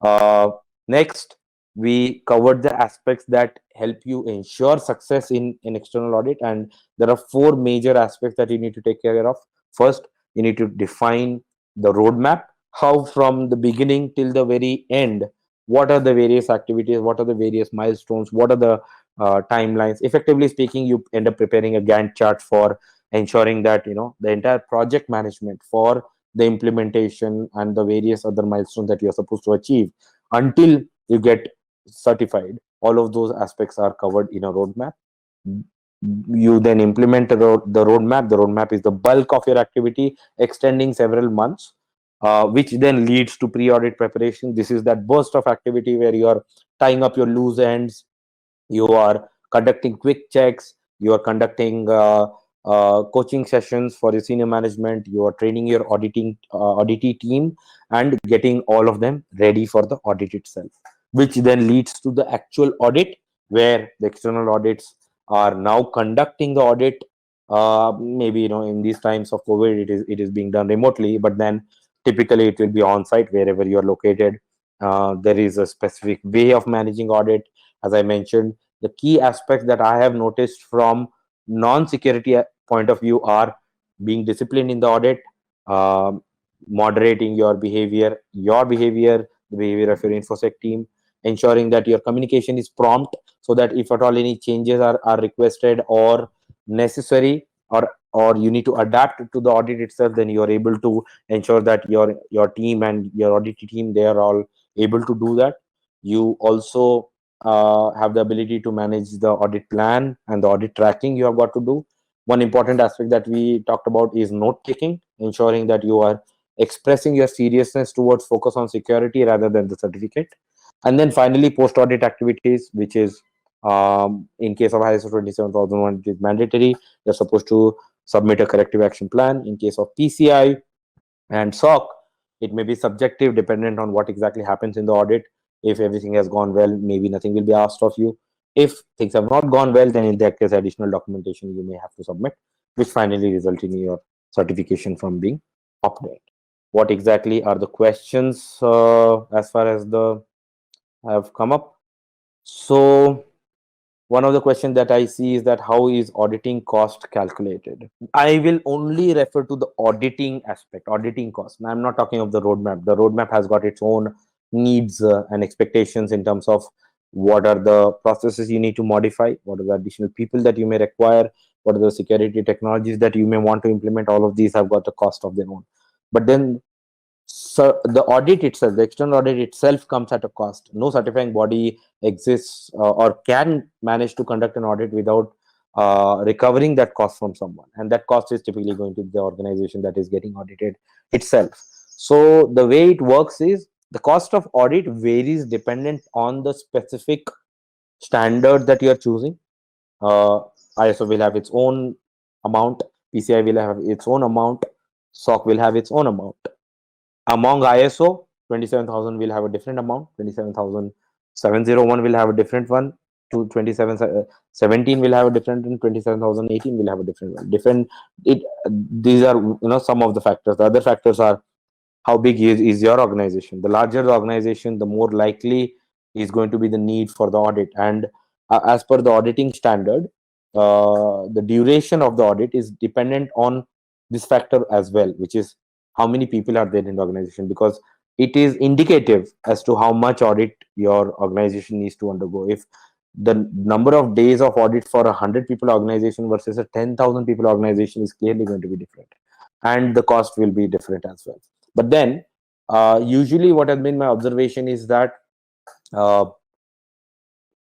Uh, Next, we covered the aspects that help you ensure success in an external audit, and there are four major aspects that you need to take care of. First, you need to define the roadmap, how from the beginning till the very end, what are the various activities, what are the various milestones, what are the timelines. Effectively speaking, you end up preparing a Gantt chart for ensuring that the entire project management for the implementation and the various other milestones that you're supposed to achieve until you get certified. All of those aspects are covered in a roadmap. You then implement the roadmap. The roadmap is the bulk of your activity, extending several months, which then leads to pre-audit preparation. This is that burst of activity where you are tying up your loose ends, you are conducting quick checks, you are conducting coaching sessions for your senior management, you are training your auditee team, and getting all of them ready for the audit itself, which then leads to the actual audit, where the external audits are now conducting the audit. Maybe in these times of COVID, it is being done remotely, but then typically it will be on site wherever you are located. There is a specific way of managing audit. As I mentioned, the key aspects that I have noticed from non-security point of view are being disciplined in the audit, moderating your behavior, the behavior of your infosec team, ensuring that your communication is prompt, so that if at all any changes are requested or necessary, or you need to adapt to the audit itself, then you are able to ensure that your team and your audit team, they are all able to do that. You also have the ability to manage the audit plan and the audit tracking you have got to do. One important aspect that we talked about is note taking, ensuring that you are expressing your seriousness towards focus on security rather than the certificate. And then finally, post audit activities, which is in case of ISO 27001, it is mandatory. You're supposed to submit a corrective action plan. In case of PCI and SOC, it may be subjective, dependent on what exactly happens in the audit. If everything has gone well, maybe nothing will be asked of you. If things have not gone well, then in that case, additional documentation you may have to submit, which finally result in your certification from being obtained. What exactly are the questions as far as the have come up? So one of the questions that I see is that how is auditing cost calculated? I will only refer to the auditing aspect, auditing cost. Now, I'm not talking of the roadmap. The roadmap has got its own needs and expectations in terms of what are the processes you need to modify, what are the additional people that you may require, what are the security technologies that you may want to implement. All of these have got a cost of their own. But then so the audit itself, the external audit itself comes at a cost. No certifying body exists or can manage to conduct an audit without recovering that cost from someone. And that cost is typically going to be the organization that is getting audited itself. So the way it works is the cost of audit varies dependent on the specific standard that you are choosing. Uh, ISO will have its own amount, PCI will have its own amount, SOC will have its own amount. Among ISO, 27,000 will have a different amount, 27,701 will have a different one, to 2717 will have a different, and 27,018 will have a different one. Different, it these are some of the factors. The other factors are how big is your organization. The larger the organization, the more likely is going to be the need for the audit. And as per the auditing standard, the duration of the audit is dependent on this factor as well, which is how many people are there in the organization, because it is indicative as to how much audit your organization needs to undergo. If the number of days of audit for 100 people organization versus a 10,000 people organization is clearly going to be different, and the cost will be different as well. But then usually what has been my observation is that uh,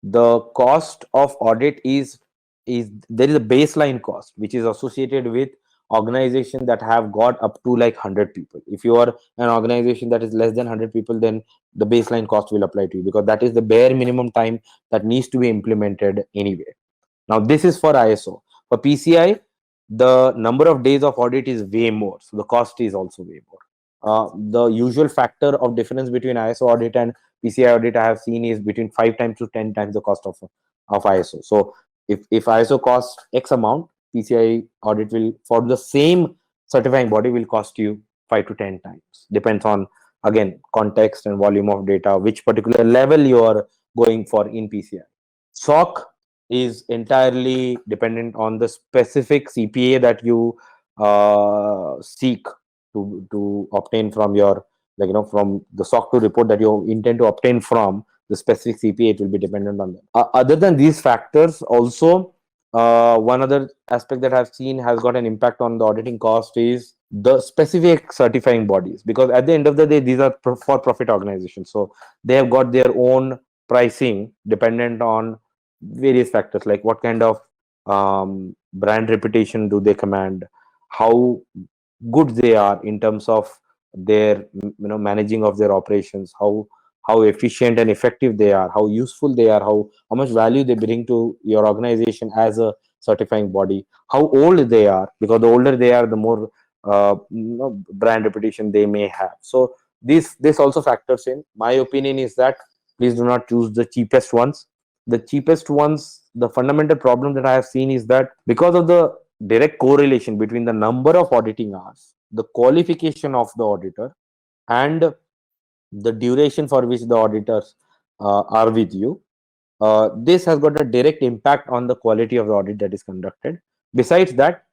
the cost of audit is there is a baseline cost which is associated with organization that have got up to like 100 people. If you are an organization that is less than 100 people, then the baseline cost will apply to you, because that is the bare minimum time that needs to be implemented anyway. Now this is for ISO. For PCI, the number of days of audit is way more, so the cost is also way more. The usual factor of difference between ISO audit and PCI audit I have seen is between 5 times to 10 times the cost of ISO. So if ISO costs X amount, PCI audit will, for the same certifying body, will cost you 5 to 10 times. Depends on, again, context and volume of data, which particular level you are going for in PCI. SOC is entirely dependent on the specific CPA that you seek to obtain from your, like from the SOC 2 report that you intend to obtain from the specific CPA. It will be dependent on them. Other than these factors, also one other aspect that I've seen has got an impact on the auditing cost is the specific certifying bodies, because at the end of the day, these are for profit organizations, so they have got their own pricing dependent on various factors, like what kind of brand reputation do they command, how good they are in terms of their managing of their operations, how efficient and effective they are, how useful they are, how much value they bring to your organization as a certifying body, how old they are, because the older they are, the more brand reputation they may have. So this also factors in. My opinion is that please do not choose the cheapest ones. The cheapest ones, the fundamental problem that I have seen is that because of the direct correlation between the number of auditing hours, the qualification of the auditor, and the duration for which the auditors are with you, this has got a direct impact on the quality of the audit that is conducted. Besides that,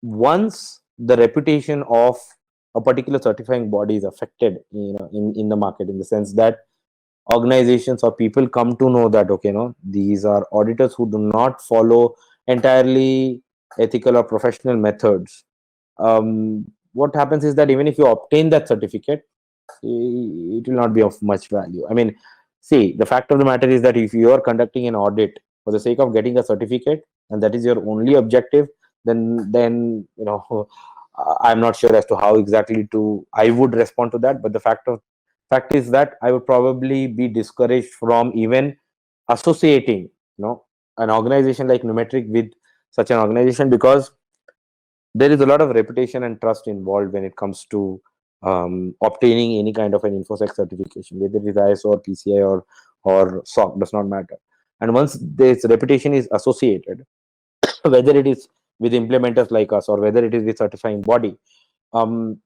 once the reputation of a particular certifying body is affected, in the market, in the sense that organizations or people come to know that, okay, these are auditors who do not follow entirely ethical or professional methods, what happens is that even if you obtain that certificate, it will not be of much value. I mean, see, the fact of the matter is that if you are conducting an audit for the sake of getting a certificate, and that is your only objective, then I'm not sure as to how exactly to I would respond to that. But the fact is that I would probably be discouraged from even associating, an organization like Neumetric with such an organization, because there is a lot of reputation and trust involved when it comes to obtaining any kind of an infosec certification, whether it is ISO or PCI or SOC, does not matter. And once this reputation is associated, whether it is with implementers like us or whether it is with certifying body, um,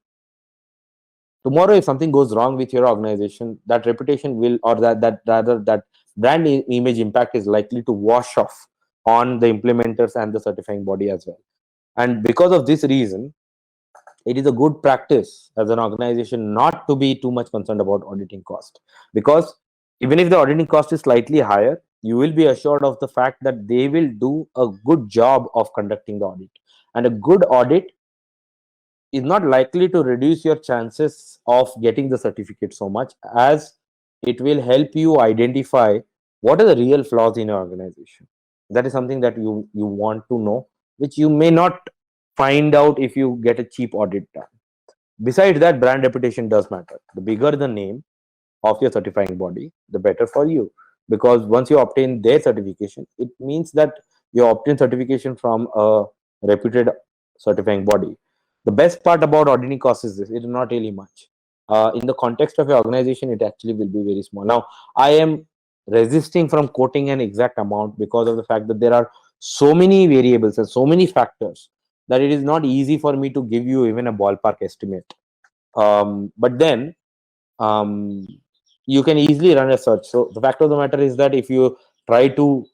tomorrow if something goes wrong with your organization, that reputation will, or that brand image impact is likely to wash off on the implementers and the certifying body as well. And because of this reason, it is a good practice as an organization not to be too much concerned about auditing cost, because even if the auditing cost is slightly higher, you will be assured of the fact that they will do a good job of conducting the audit. And a good audit is not likely to reduce your chances of getting the certificate so much, as it will help you identify what are the real flaws in your organization. That is something that you want to know, which you may not find out if you get a cheap audit done. Besides that, brand reputation does matter. The bigger the name of your certifying body, the better for you. Because once you obtain their certification, it means that you obtain certification from a reputed certifying body. The best part about auditing costs is this: it is not really much. In the context of your organization, it actually will be very small. Now, I am resisting from quoting an exact amount because of the fact that there are so many variables and so many factors that it is not easy for me to give you even a ballpark estimate. But then um, you can easily run a search. So the fact of the matter is that if you try to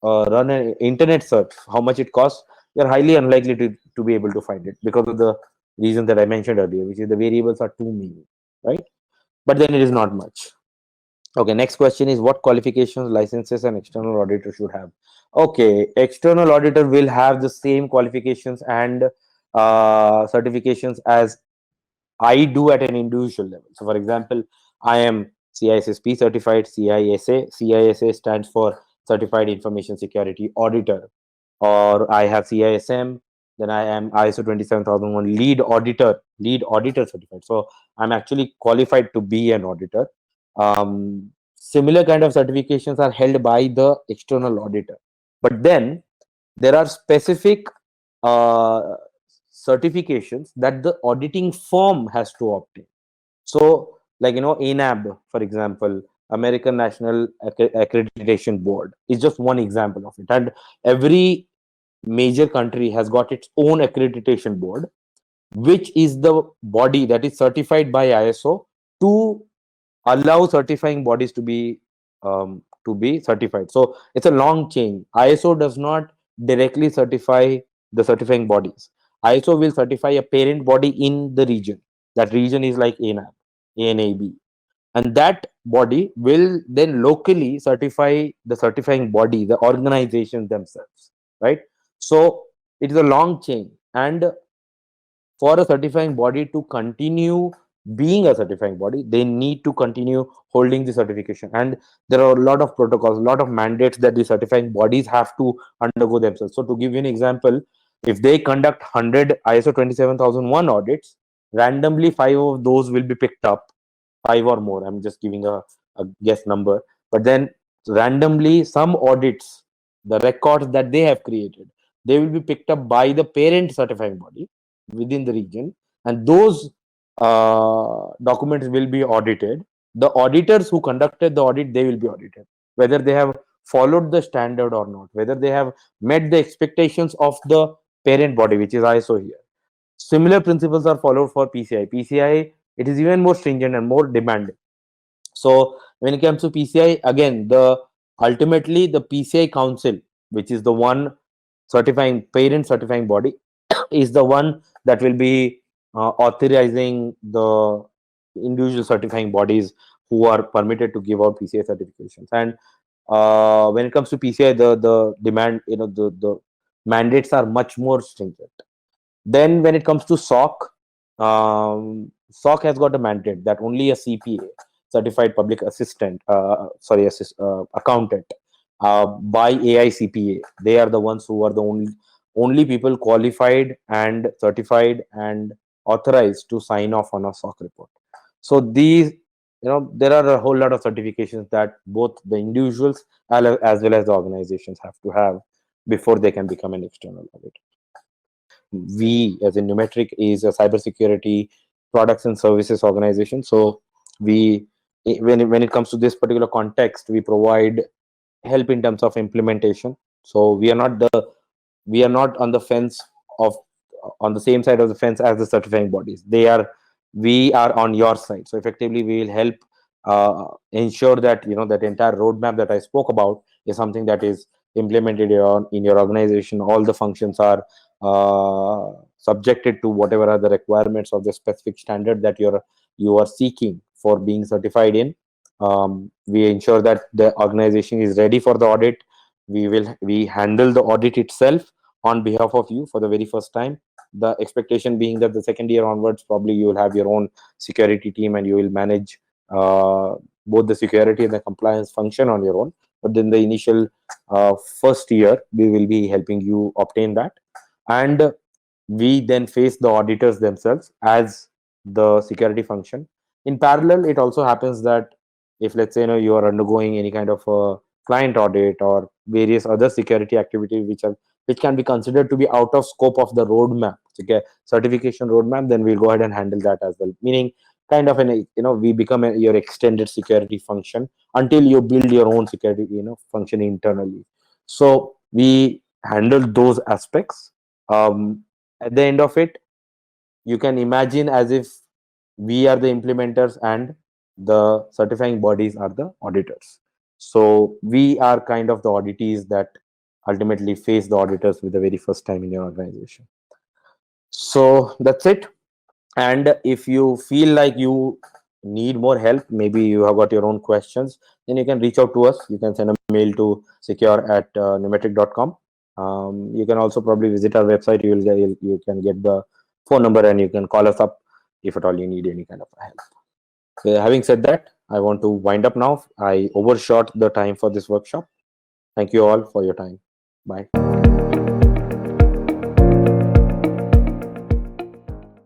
run an internet search, how much it costs, you're highly unlikely to be able to find it, because of the reason that I mentioned earlier, which is the variables are too many, right? But then it is not much. Okay, next question is, what qualifications, licenses, and external auditor should have? Okay, external auditor will have the same qualifications and certifications as I do at an individual level. So, for example, I am CISSP certified, CISA. CISA stands for Certified Information Security Auditor. Or I have CISM. Then I am ISO 27001 lead auditor certified. So I'm actually qualified to be an auditor. Similar kind of certifications are held by the external auditor. But then there are specific uh, certifications that the auditing firm has to obtain. So, like, ANAB, for example, American National Accreditation Board, is just one example of it. And every major country has got its own accreditation board, which is the body that is certified by ISO to allow certifying bodies to be certified. So it's a long chain. ISO does not directly certify the certifying bodies. ISO will certify a parent body in the region. That region is like ANAB, ANAB, and that body will then locally certify the certifying body, the organizations themselves, right? So it is a long chain, and for a certifying body to continue being a certifying body, they need to continue holding the certification. And there are a lot of protocols, a lot of mandates that the certifying bodies have to undergo themselves. So to give you an example, if they conduct 100 ISO 27001 audits, randomly 5 of those will be picked up, 5 or more. I'm just giving a guess number. But then randomly, some audits, the records that they have created, they will be picked up by the parent certifying body within the region, and those documents will be audited. The auditors who conducted the audit, they will be audited, whether they have followed the standard or not, whether they have met the expectations of the parent body, which is ISO here. Similar principles are followed for PCI. PCI, it is even more stringent and more demanding. So when it comes to PCI, again, the ultimately the PCI Council, which is the one certifying parent certifying body, is the one that will be authorizing the individual certifying bodies who are permitted to give out PCI certifications. And when it comes to PCI, the demand, the mandates are much more stringent. Then when it comes to SOC, SOC has got a mandate that only a CPA, certified public assistant, accountant, by AICPA, they are the ones who are the only people qualified and certified and authorized to sign off on a SOC report. So these, there are a whole lot of certifications that both the individuals as well as the organizations have to have before they can become an external auditor. We, as in Neumetric, is a cybersecurity products and services organization. So we, when it comes to this particular context, we provide help in terms of implementation. So we are not on the fence of on the same side of the fence as the certifying bodies. We are on your side. So effectively, we will help ensure that that entire roadmap that I spoke about is something that is implemented in your organization. All the functions are subjected to whatever are the requirements of the specific standard that you are seeking for being certified in. We ensure that the organization is ready for the audit. We handle the audit itself on behalf of you for the very first time. The expectation being that the second year onwards, probably you will have your own security team and you will manage both the security and the compliance function on your own. But then the initial first year, we will be helping you obtain that. And we then face the auditors themselves as the security function. In parallel, it also happens that if, let's say, you are undergoing any kind of a client audit or various other security activities which can be considered to be out of scope of the roadmap, okay, certification roadmap, then we'll go ahead and handle that as well. Meaning, kind of we become your extended security function until you build your own security function internally. So we handle those aspects. At the end of it, you can imagine as if we are the implementers and the certifying bodies are the auditors. So we are kind of the auditees that ultimately face the auditors with the very first time in your organization. So that's it. And if you feel like you need more help, maybe you have got your own questions, then you can reach out to us. You can send a mail to secure@neumetric.com. You can also probably visit our website. You can get the phone number and you can call us up if at all you need any kind of help. Having said that, I want to wind up now. I overshot the time for this workshop. Thank you all for your time. Bye.